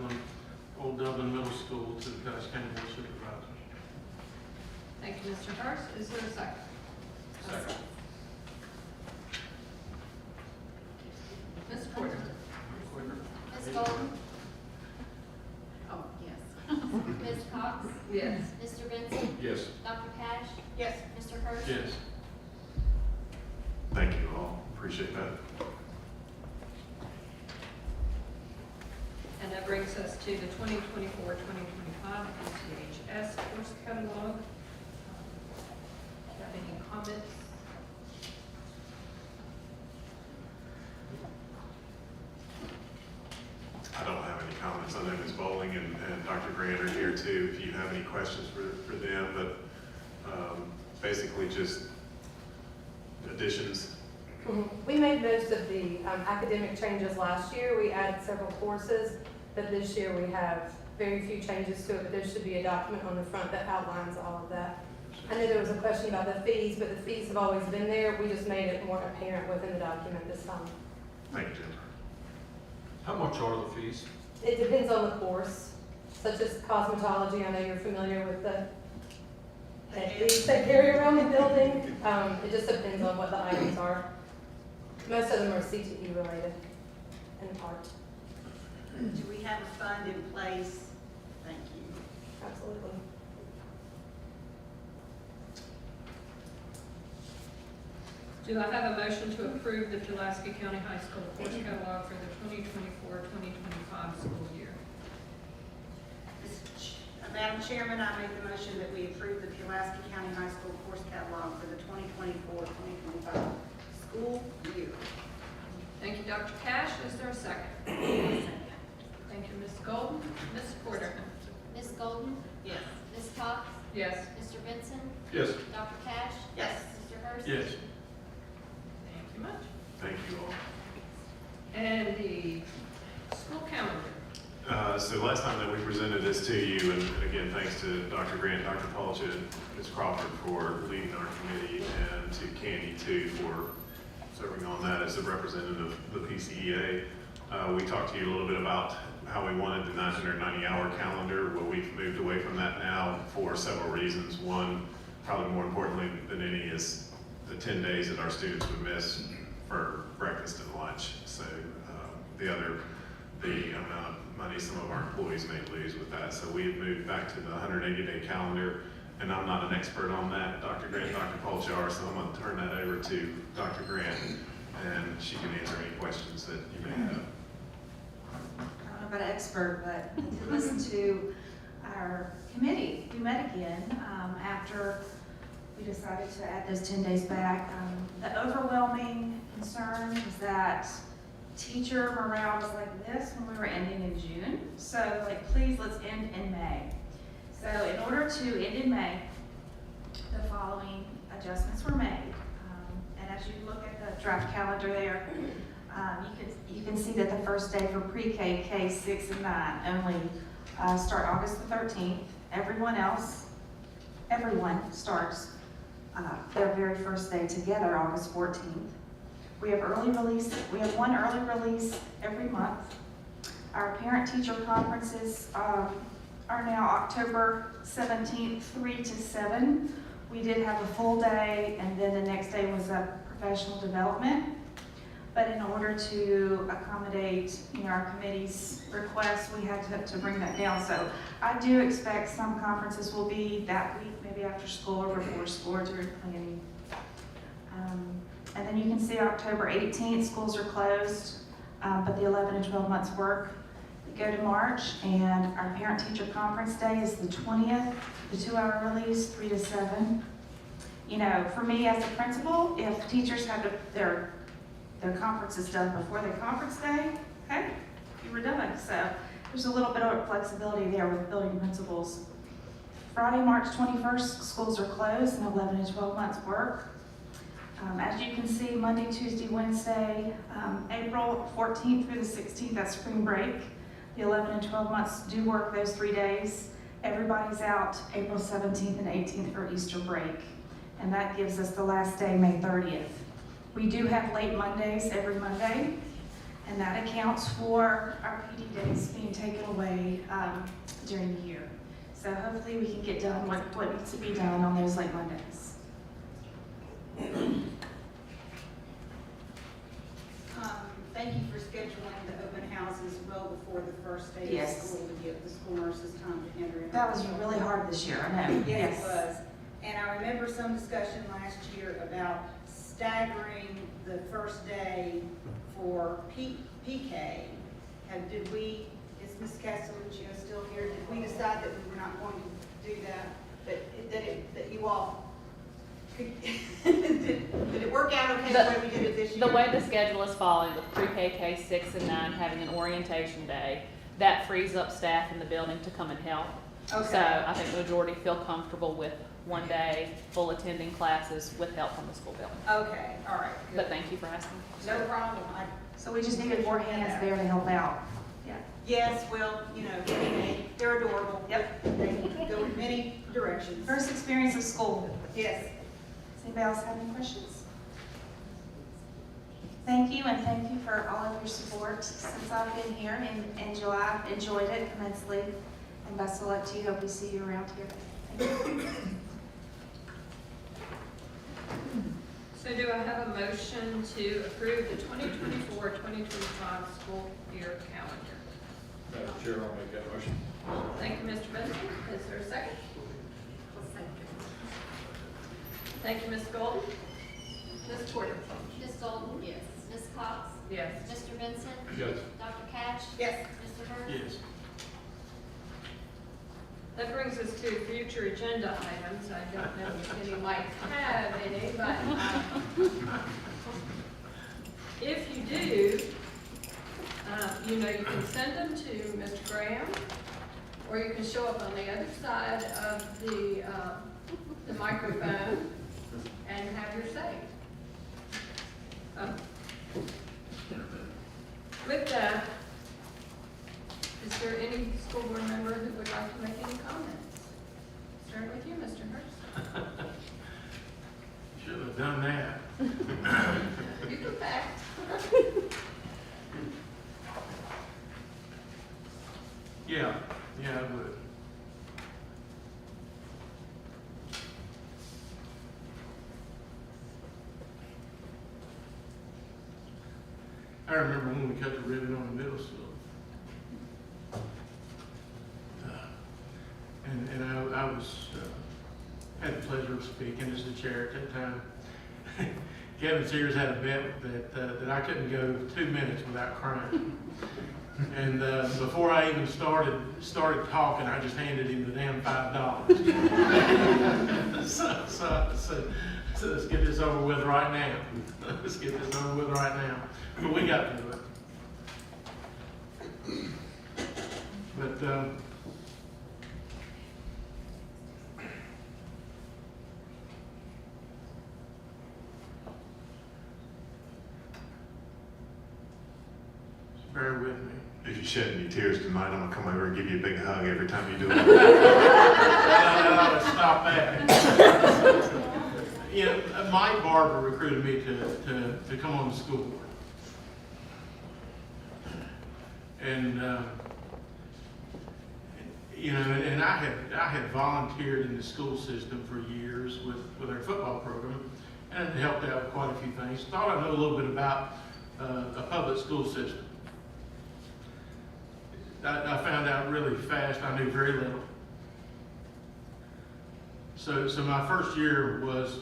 Old Dublin Middle School to the Pulaski County Board of Supervisors. Thank you, Mr. Hurst. Is there a second? Second. Ms. Porter? Ms. Golden, Oh, yes. Ms. Cox, Yes. Mr. Benson, Yes. Dr. Cash, Yes. Mr. Hurst. Yes. Thank you all. Appreciate that. And that brings us to the 2024-2025 PCHS course catalog. Do you have any comments? I don't have any comments. I know Ms. Bowling and Dr. Grant are here too, if you have any questions for them, but basically just additions. We made most of the academic changes last year. We added several courses, but this year we have very few changes to it, but there should be a document on the front that outlines all of that. I know there was a question about the fees, but the fees have always been there. We just made it more apparent within the document this time. Thank you, Jennifer. How much are the fees? It depends on the course, such as cosmetology. I know you're familiar with the fees they carry around the building. It just depends on what the items are. Most of them are CTE related in part. Do we have a fund in place? Thank you. Absolutely. Do I have a motion to approve the Pulaski County High School course catalog for the 2024-2025 school year? Madam Chairman, I make the motion that we approve the Pulaski County High School course catalog for the 2024-2025 school year. Thank you, Dr. Cash. Is there a second? Thank you, Ms. Golden. Ms. Porter? Ms. Golden, Yes. Ms. Cox, Yes. Mr. Benson, Yes. Dr. Cash, Yes. Mr. Hurst. Yes. Thank you much. Thank you all. And the school calendar. So last time that we presented this to you, and again, thanks to Dr. Grant, Dr. Polcha, and Ms. Crawford for leading our committee, and to Candy too for serving on that as a representative of the PCEA. We talked to you a little bit about how we wanted the 990-hour calendar. Well, we've moved away from that now for several reasons. One, probably more importantly than any, is the 10 days that our students would miss for breakfast and lunch. So the other, the amount of money some of our employees may lose with that. So we've moved back to the 180-day calendar, and I'm not an expert on that. Dr. Grant, Dr. Polcha are, so I'm going to turn that over to Dr. Grant, and she can answer any questions that you may have. I don't know about an expert, but to listen to our committee, we met again after we decided to add those 10 days back. The overwhelming concern is that teacher morale was like this when we were ending in June. So like, please, let's end in May. So in order to end in May, the following adjustments were made. And as you look at the draft calendar there, you can see that the first day for pre-K, K, 6, and 9 only start August the 13th. Everyone starts their very first day together, August 14th. We have early release. We have one early release every month. Our parent-teacher conferences are now October 17th, 3 to 7. We did have a full day, and then the next day was a professional development. but in order to accommodate, our committee's request, we had to bring that down. So I do expect some conferences will be that week, maybe after school or before school or during planning. And then you can see October 18th, schools are closed, but the 11 and 12 months work. We go to March, and our parent-teacher conference day is the 20th, the 2-hour release, 3 to 7. For me as a principal, if teachers have their conferences done before the conference day, okay, you were done. So there's a little bit of flexibility there with building principals. Friday, March 21st, schools are closed, and 11 and 12 months work. As you can see, Monday, Tuesday, Wednesday, April 14th through the 16th, that's spring break. The 11 and 12 months do work those 3 days. Everybody's out April 17th and 18th for Easter break. And that gives us the last day, May 30th. We do have late Mondays every Monday, and that accounts for our PD days being taken away during the year. So hopefully we can get done what needs to be done on those late Mondays. Thank you for scheduling the open houses well before the first day of Yes. school to give the school nurses time to enter in. That was really hard this year, I know. Yes, it was. And I remember some discussion last year about staggering the first day for PK. Is Ms. Castelluccio still here? Did we decide that we were not going to do that? That you all could, did it work out okay the way we did it this year? The way the schedule is falling with pre-K, K6 and 9 having an orientation day, that frees up staff in the building to come and help. Okay. So I think the majority feel comfortable with one day, full attending classes with help from the school building. Okay, all right. Good. But thank you for asking. No problem. So we just needed more hands there to help out. Yeah. Yes, well, they're adorable. Yep. They can go in many directions. First experience of school. Yes. Does anybody else have any questions? Thank you, and thank you for all of your support since I've been here in July. I've enjoyed it immensely, and best of luck to you. Hope we see you around here. Thank you. So do I have a motion to approve the 2024-2025 school year calendar? Madam Chair, I'll make that motion. Thank you, Mr. Benson. Is there a second? Thank you, Ms. Golden. Ms. Porter? Ms. Golden? Yes. Ms. Cox? Yes. Mr. Benson? Yes. Dr. Catch? Yes. Mr. Hurd? Yes. That brings us to future agenda items. I don't know if any might have any, but if you do, you can send them to Mr. Graham, or you can show up on the other side of the microphone and have your say. With that, is there any school board member who would like to make any comments? Start with you, Mr. Hurst. Should have done that. You can back. Yeah, I would. I remember when we cut the ribbon on the middle school. And I was, had the pleasure of speaking as the chair at that time. Kevin Sears had a bet that I couldn't go 2 minutes without crying. And before I even started talking, I just handed him the damn $5. So let's get this over with right now. Let's get this over with right now. But we got through it. But bear with me. If you shed any tears tonight, I'm gonna come over and give you a big hug every time you do it. No, stop that. Mike Barber recruited me to come on the school board. And and I had volunteered in the school system for years with our football program, and helped out with quite a few things. Thought I knew a little bit about a public school system. I found out really fast. I knew very little. So my first year was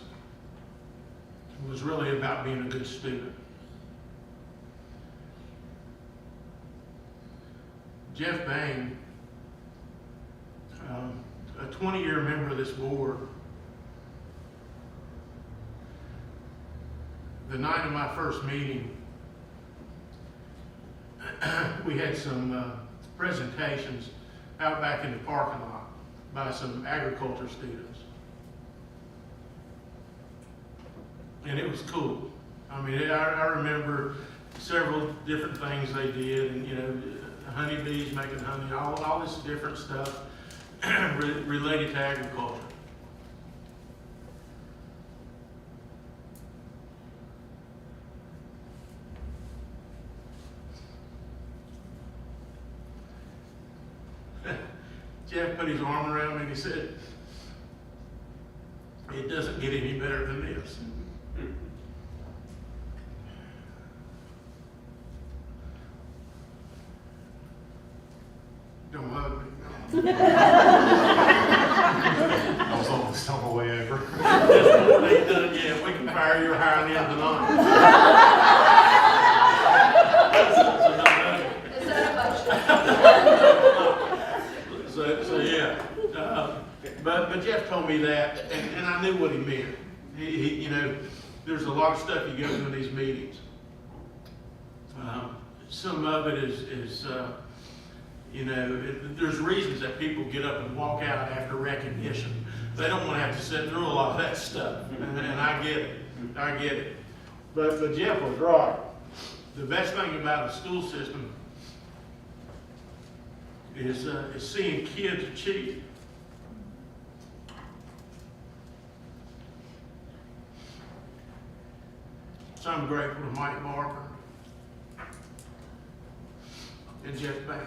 really about being a good student. Jeff Bain, a 20-year member of this board, the night of my first meeting, we had some presentations out back in the parking lot by some agriculture students. And it was cool. I mean, I remember several different things they did, and you know, honeybees making honey, all this different stuff related to agriculture. Jeff put his arm around me and he said, "It doesn't get any better than this." Don't hug me. I was almost on the way over. That's more they done yet. We can fire your higher than tonight. Is that a motion? So yeah. But Jeff told me that, and I knew what he meant. He you know, there's a lot of stuff you go through in these meetings. Some of it is you know, there's reasons that people get up and walk out after recognition. They don't want to have to sit through a lot of that stuff, and I get it. I get it. But Jeff was right. The best thing about a school system is seeing kids achieve. So I'm grateful to Mike Barker and Jeff Bain.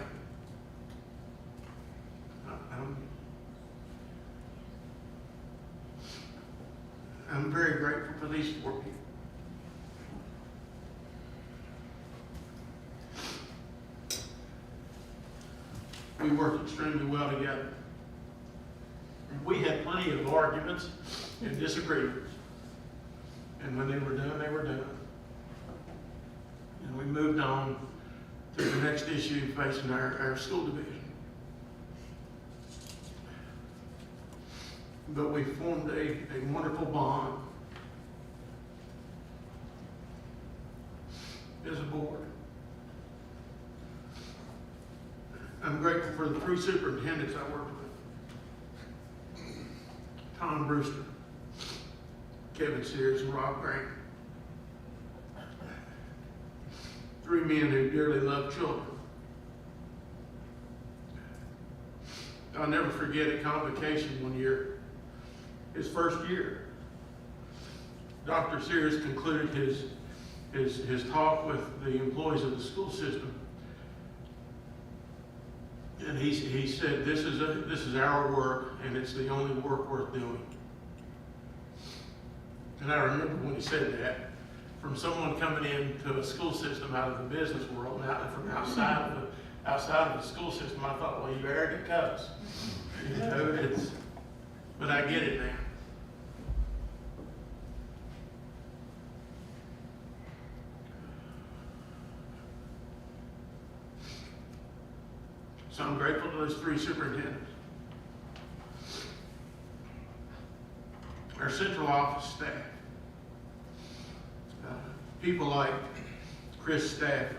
I'm very grateful for these 4 people. We worked extremely well together. We had plenty of arguments and disagreements. And when they were done, they were done. And we moved on to the next issue facing our school division. But we formed a wonderful bond as a board. I'm grateful for the 3 superintendents I worked with. Tom Brewster, Kevin Sears, and Rob Grant. 3 men who dearly love children. I'll never forget a convocation one year. His first year, Dr. Sears concluded his talk with the employees of the school system, and he said, "This is our work, and it's the only work worth doing." And I remember when he said that, from someone coming into a school system out of the business world, and from outside of the school system, I thought, well, you arrogant cuss. You know, but I get it now. So I'm grateful to those 3 superintendents. Our central office staff. People like Chris Stafford,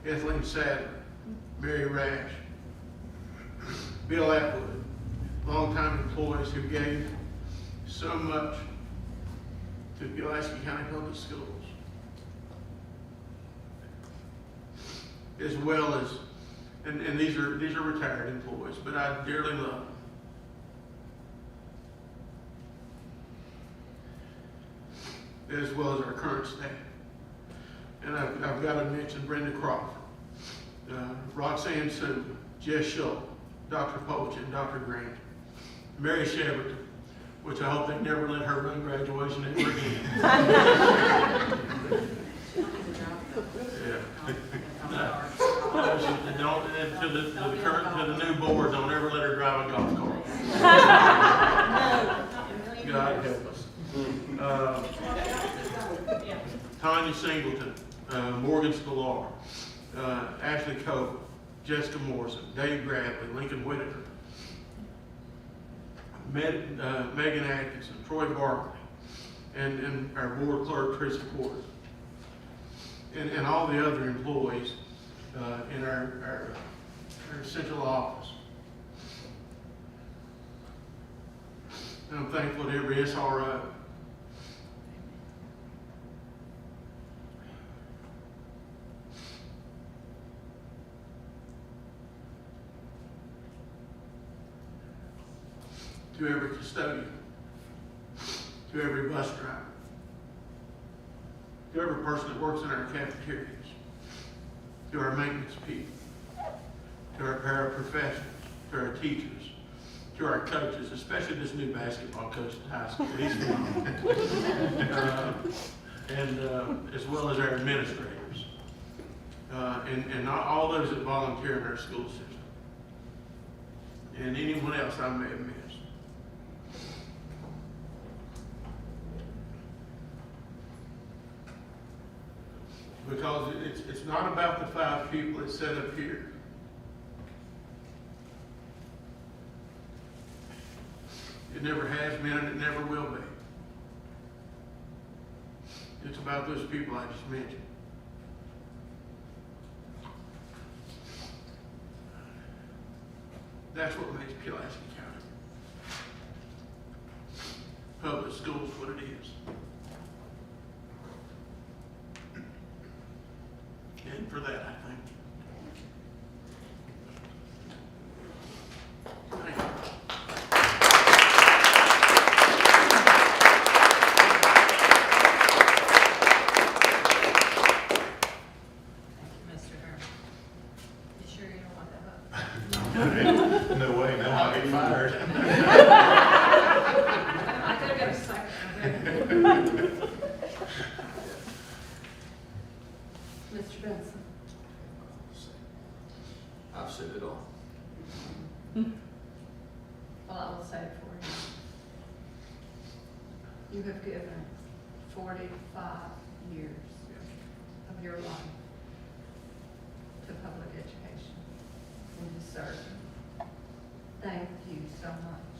Ethelene Sadler, Mary Rash, Bill Atwood, longtime employees who gave so much to Pulaski County Public Schools, as well as, and these are retired employees, but I dearly love them. As well as our current staff. And I've got to mention Brenda Crawford, Roxanne Sue, Jess Schull, Dr. Poach, and Dr. Grant, Mary Sheverton, which I hope they never let her run graduation ever again. And don't, and to the current, to the new board, don't ever let her drive a golf cart. God help us. Tanya Singleton, Morgan Sklar, Ashley Cole, Jessica Morrison, Dave Bradley, Lincoln Whitaker, Megan Atkinson, Troy Barkley, and our board clerk, Tracy Porter, and all the other employees in our central office. And I'm thankful to every SRO. To every custodian, to every bus driver, to every person that works in our cafeterias, to our maintenance people, to our paraprofessionals, to our teachers, to our coaches, especially this new basketball coach at high school. He's phenomenal. And as well as our administrators, and not all those that volunteer in our school system, and anyone else I may have missed. Because it's not about the 5 people that sit up here. It never has been and it never will be. It's about those people I just mentioned. That's what makes Pulaski County public schools what it is. And for that, I thank you. Thank you. Mr. Herman. You sure you don't want that up? No way, no, I'll get fired. I could have got a second. Mr. Benson. I've said it all. Well, I will say it for you. You have given 45 years of your life to public education and to serving. Thank you so much.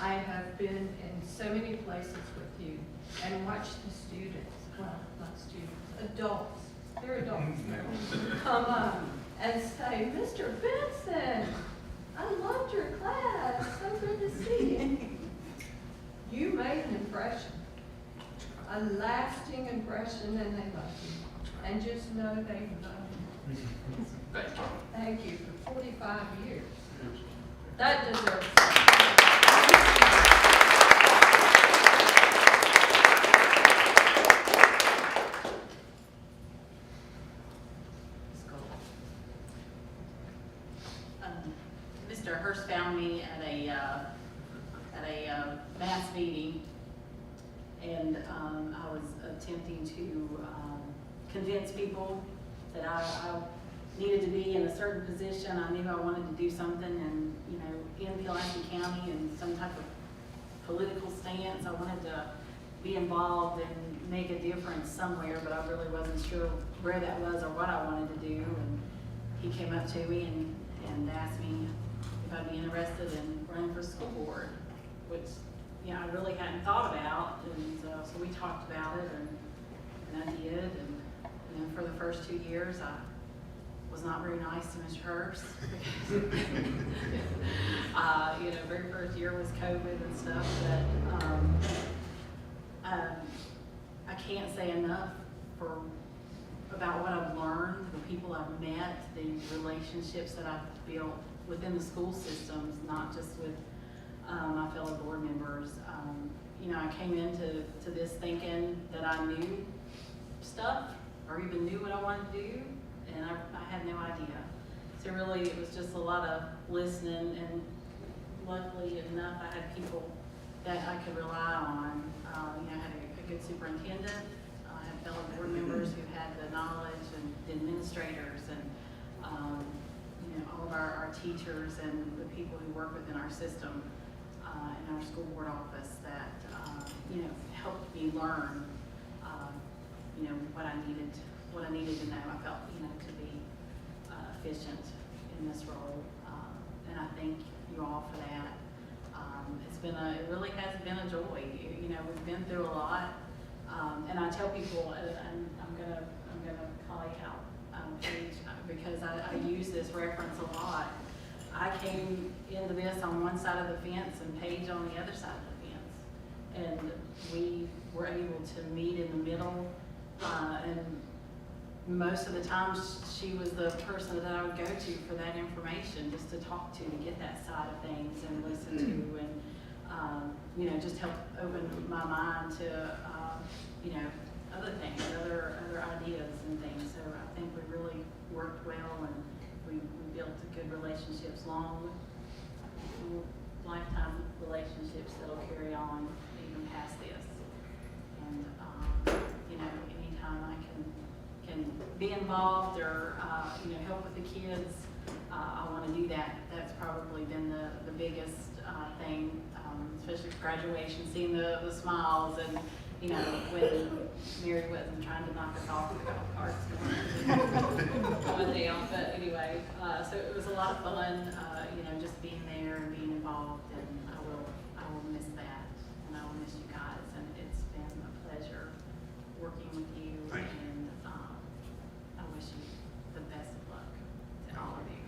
I have been in so many places with you and watched the students, well, not students, adults, they're adults now, come up and say, Mr. Benson, I loved your class, so good to see you. You made an impression, a lasting impression, and they love you. And just know they love you. Thank you. Thank you for 45 years. That deserves Mr. Hurst found me at a mass meeting, and I was attempting to convince people that I needed to be in a certain position. I knew I wanted to do something, and in Pulaski County, and some type of political stance. I wanted to be involved and make a difference somewhere, but I really wasn't sure where that was or what I wanted to do. And he came up to me and asked me if I'd be interested in running for school board, which I really hadn't thought about. And so we talked about it, and I did. And then for the first 2 years, I was not very nice to Mr. Hurst. Very first year was COVID and stuff, but I can't say enough about what I've learned, the people I've met, the relationships that I've built within the school systems, not just with my fellow board members. I came into this thinking that I knew stuff or even knew what I wanted to do, and I had no idea. So really, it was just a lot of listening, and luckily enough, I had people that I could rely on. I had a good superintendent. I had fellow board members who had the knowledge, and the administrators, and, all of our teachers and the people who work within our system, in our school board office that, helped me learn, what I needed to know. I felt, to be efficient in this role, and I thank you all for that. It really has been a joy. We've been through a lot, and I tell people, and I'm gonna call you out, Paige, because I use this reference a lot. I came into this on one side of the fence and Paige on the other side of the fence, and we were able to meet in the middle, and most of the time she was the person that I would go to for that information, just to talk to get that side of things and listen to, and just help open my mind to other things, other ideas and things. So I think we really worked well, and we built good relationships, long lifetime relationships that'll carry on even past this. And anytime I can be involved or help with the kids, I want to do that. That's probably been the biggest thing, especially for graduation, seeing the smiles, and when Mary wasn't trying to knock us off the golf carts going down. But anyway, so it was a lot of fun, just being there and being involved, and I will miss that, and I will miss you guys, and it's been a pleasure working with you. Thank you. And I wish you the best of luck to all of you.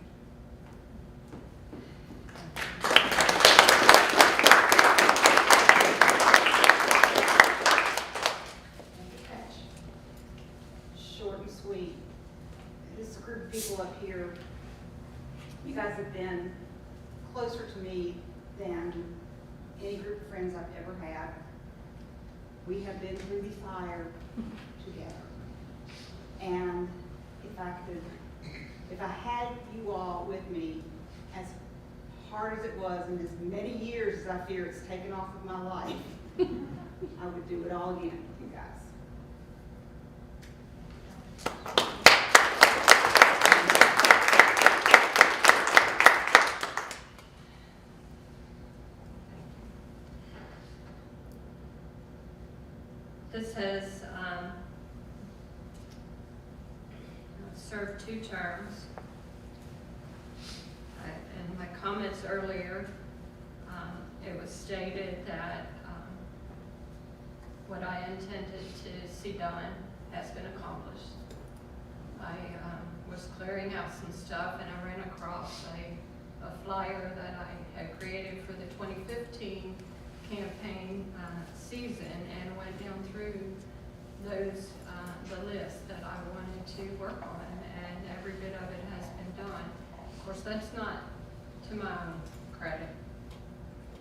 Short and sweet. This group of people up here, you guys have been closer to me than any group of friends I've ever had. We have been through the fire together. And if I had you all with me, as hard as it was, and as many years as I fear it's taken off of my life, I would do it all again with you guys. This has served 2 terms. In my comments earlier, it was stated that what I intended to see done has been accomplished. I was clearing out some stuff, and I ran across a flyer that I had created for the 2015 campaign season, and went down through those the list that I wanted to work on, and every bit of it has been done. Of course, that's not to my own credit.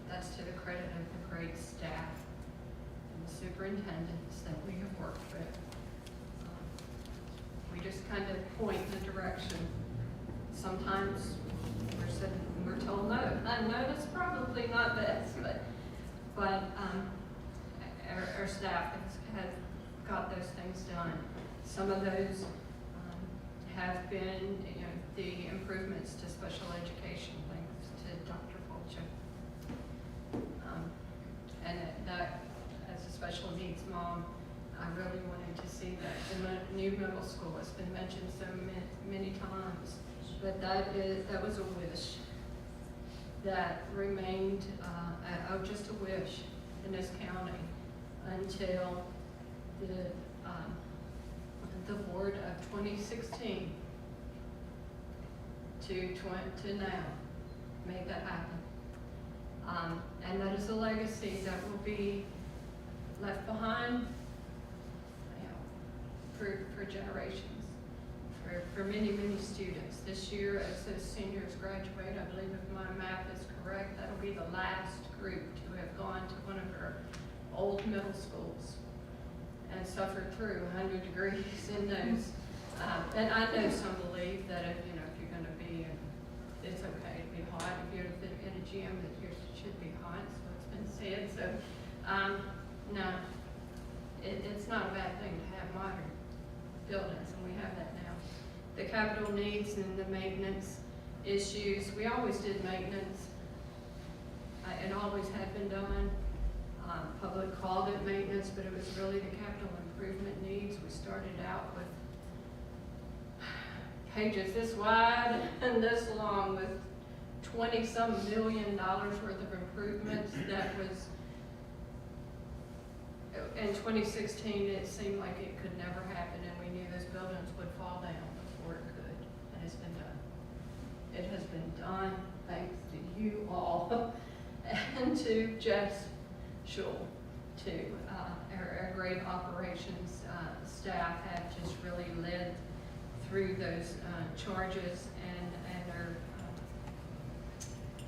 That's to the credit of the great staff and the superintendents that we have worked with. We just kind of point the direction. Sometimes we're told no. No, that's probably not best, but our staff has got those things done. Some of those have been, the improvements to special education, thanks to Dr. Fulcher. And that, as a special needs mom, I really wanted to see that. The new middle school has been mentioned so many times, but that was a wish that remained, just a wish in this county until the board of 2016 to now made that happen. And that is a legacy that will be left behind for generations, for many, many students. This year, as those seniors graduate, I believe if my math is correct, that'll be the last group to have gone to one of our old middle schools and suffered through 100 degrees in those. And I know some believe that if you're going to be, it's okay to be hot. If you're in a gym, that you should be hot, so it's been said. So, no, it's not a bad thing to have modern buildings, and we have that now. The capital needs and the maintenance issues, we always did maintenance. It always had been done. Public called it maintenance, but it was really the capital improvement needs. We started out with pages this wide and this long with 20-some million worth of improvements. That was, in 2016, it seemed like it could never happen, and we knew those buildings would fall down before it could, and it's been done. It has been done thanks to you all and to Jeff's Schul, to our great operations staff have just really led through those charges,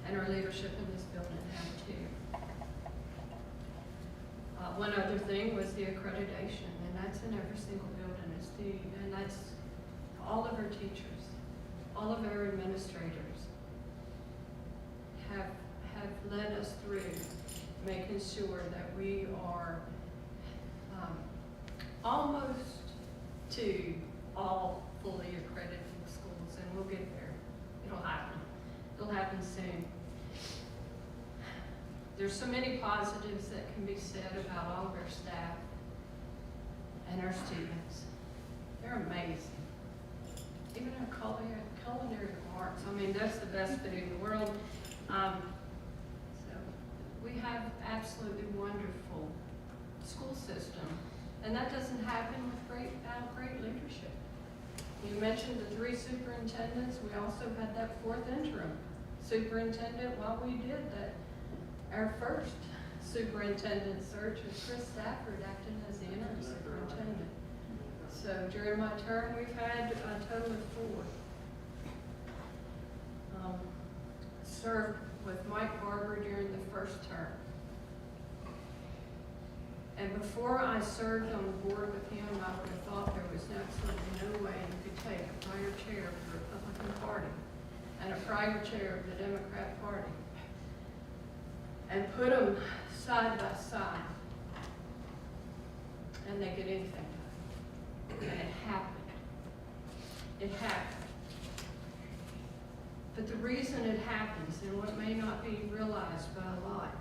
and our leadership in this building have too. One other thing was the accreditation, and that's in every single building. And that's all of our teachers, all of our administrators have led us through making sure that we are almost to all fully accredited schools, and we'll get there. It'll happen. It'll happen soon. There's so many positives that can be said about all of our staff and our students. They're amazing. Even our culinary arts. I mean, that's the best food in the world. So we have absolutely wonderful school system, and that doesn't happen without great leadership. You mentioned the 3 superintendents. We also had that 4th interim superintendent while we did that. Our first superintendent search was Chris Stafford acting as the interim superintendent. So during my term, we've had a total of 4. Served with Mike Barber during the first term. And before I served on the board with him, I would have thought there was absolutely no way you could take a prior chair of the Republican Party and a prior chair of the Democrat Party and put them side by side, and they get anything done. And it happened. It happened. But the reason it happens, and what may not be realized by a lot,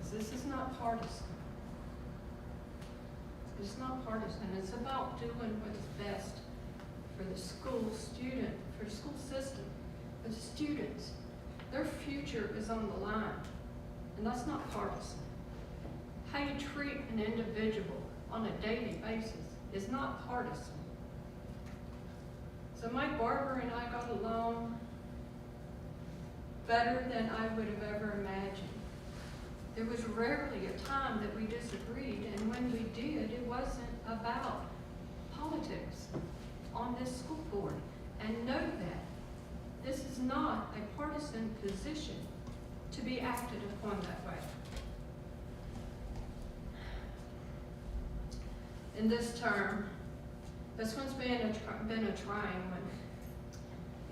is this is not partisan. It's not partisan. It's about doing what's best for the school student, for the school system, for the students. Their future is on the line, and that's not partisan. How you treat an individual on a daily basis is not partisan. So Mike Barber and I got along better than I would have ever imagined. There was rarely a time that we disagreed, and when we did, it wasn't about politics on this school board. And know that this is not a partisan position to be acted upon that way. In this term, this one's been a trying one.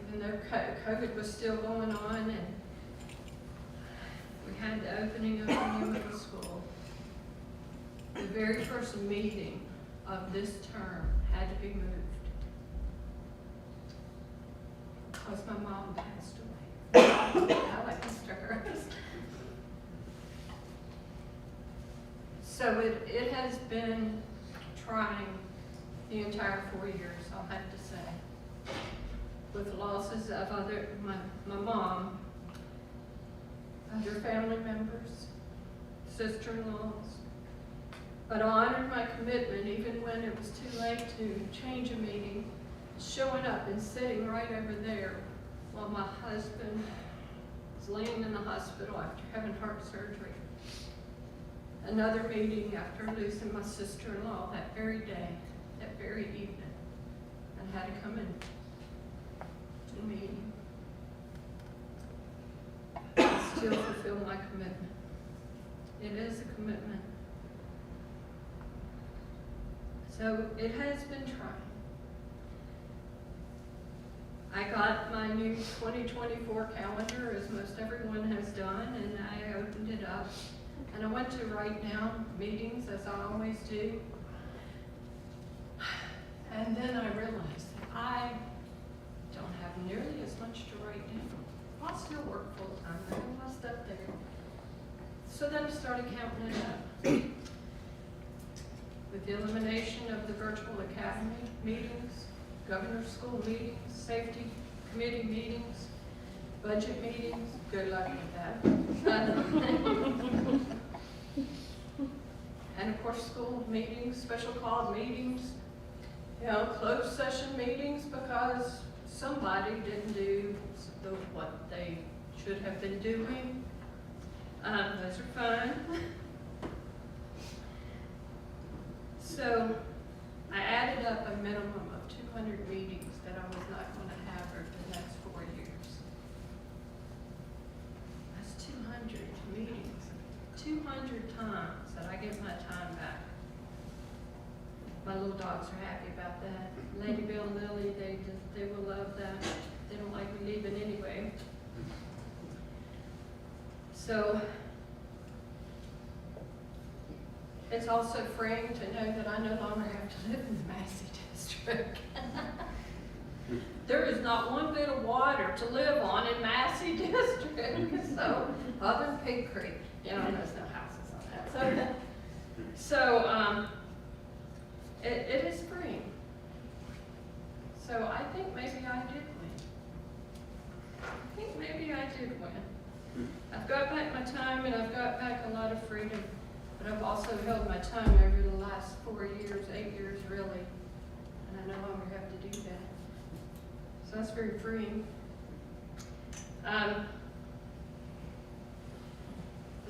Even though COVID was still going on and we had the opening of a new middle school, the very first meeting of this term had to be moved because my mom passed away. I like Mr. Harris. So it has been trying the entire 4 years, I'll have to say, with losses of my mom, other family members, sister-in-laws. But I honored my commitment even when it was too late to change a meeting, showing up and sitting right over there while my husband was laying in the hospital after having heart surgery. Another meeting after losing my sister-in-law that very day, that very evening, and had to come in to the meeting. I still fulfill my commitment. It is a commitment. So it has been trying. I got my new 2024 calendar, as most everyone has done, and I opened it up, And I went to write down meetings, as I always do. And then I realized that I don't have nearly as much to write down. I still work full-time, I have a lot of stuff there. So then I started counting it up. With the elimination of the virtual academy meetings, governor's school meetings, safety committee meetings, budget meetings, good luck with that. And of course, school meetings, special called meetings, closed session meetings because somebody didn't do what they should have been doing. Those are fun. So I added up a minimum of 200 meetings that I was not going to have over the next 4 years. That's 200 meetings, 200 times that I get my time back. My little dogs are happy about that. Lady Bill and Lily, they will love that. They don't like me leaving anyway. So it's also freeing to know that I no longer have to live in the Massey district. There is not one bit of water to live on in Massey district. So other than Pig Creek, there's no houses on that. So it is freeing. So I think maybe I did win. I've got back my time and I've got back a lot of freedom, but I've also held my time over the last 4 years, 8 years really, and I no longer have to do that. So that's very freeing. There's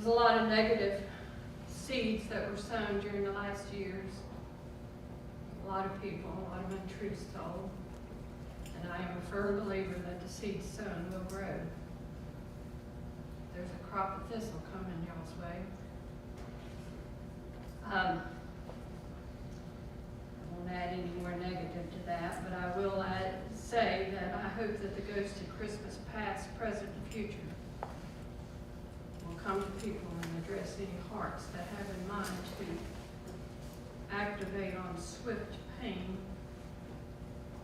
a lot of negative seeds that were sown during the last years. A lot of people, a lot of untruths told. And I am a firm believer that the seeds sown will grow. There's a crop of thistle coming y'all's way. I won't add any more negative to that, but I will say that I hope that the ghost of Christmas past, present, and future will come to people and address any hearts that have in mind to activate on swift pain,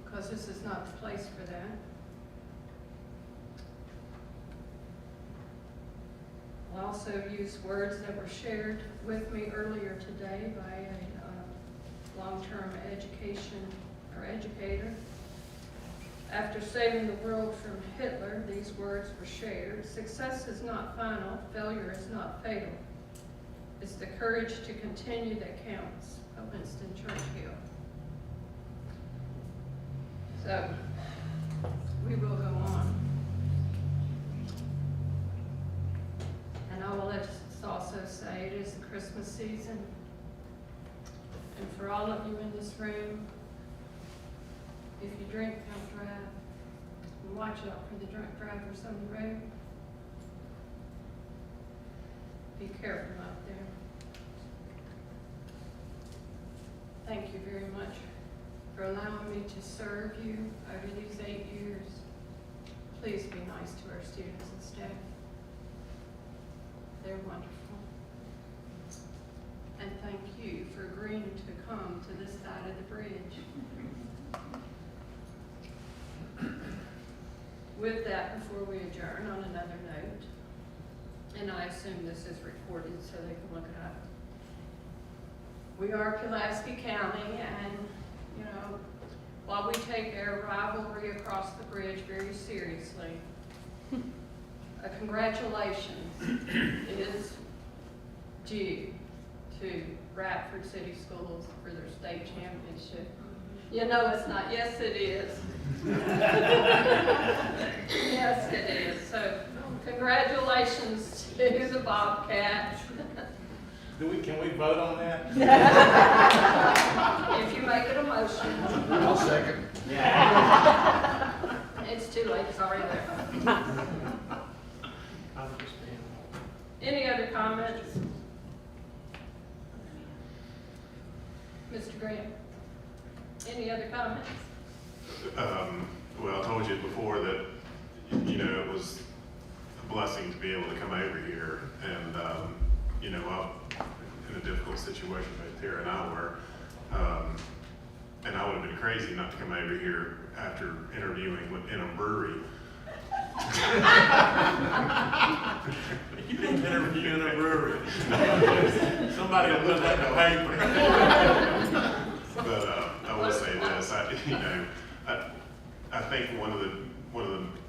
because this is not the place for that. I'll also use words that were shared with me earlier today by a long-term educator. After saving the world from Hitler, these words were shared. Success is not final, failure is not fatal. It's the courage to continue that counts, of Winston Churchill. So, we will go on. And I will also say it is the Christmas season. And for all of you in this room, if you drink, don't drive. And watch out for the drunk drivers on the road. Be careful out there. Thank you very much for allowing me to serve you over these 8 years. Please be nice to our students and staff. They're wonderful. And thank you for agreeing to come to this side of the bridge. With that, before we adjourn, on another note, and I assume this is recorded so they can look it up. We are Pulaski County, and while we take our rivalry across the bridge very seriously, a congratulations is due to Radford City Schools for their state championship. You know it's not. Yes, it is. Yes, it is. So, congratulations to the Bobcats. Can we vote on that? If you make it a motion. I'll second. It's too late, it's already there. Any other comments? Mr. Graham? Any other comments? Well, I told you before that, it was a blessing to be able to come over here and, you know, up in a difficult situation that Tara and I were. And I would have been crazy not to come over here after interviewing in a brewery. You didn't interview in a brewery. Somebody will put that in the paper. But I will say this, I think one of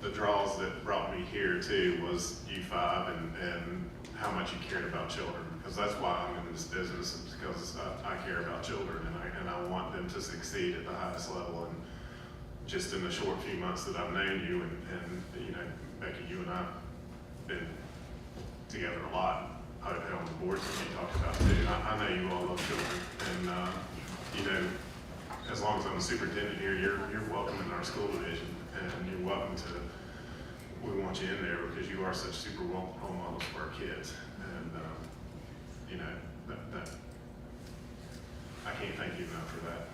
the draws that brought me here too was U5 and how much you cared about children. Because that's why I'm in this business, is because I care about children and I want them to succeed at the highest level. And just in the short few months that I've known you and you know, Becky, you and I have been together a lot out on the boards that you talked about too. I know you all love children, and you know, as long as I'm a superintendent here, you're welcome in our school division, and you're welcome to. We want you in there because you are such super role models for our kids, and you know that I can't thank you enough for that.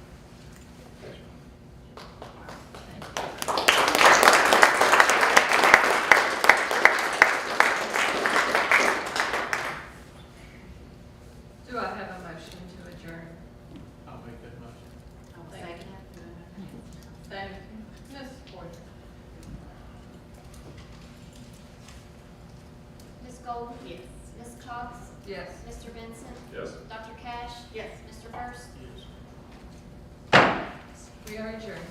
Do I have a motion to adjourn? I'll make that motion. I'll Thank second it. Thank you. Ms. Porter? Ms. Golden? Yes. Ms. Cox? Yes. Mr. Benson? Yes. Dr. Cash? Yes. Mr. Hurst? We are adjourned.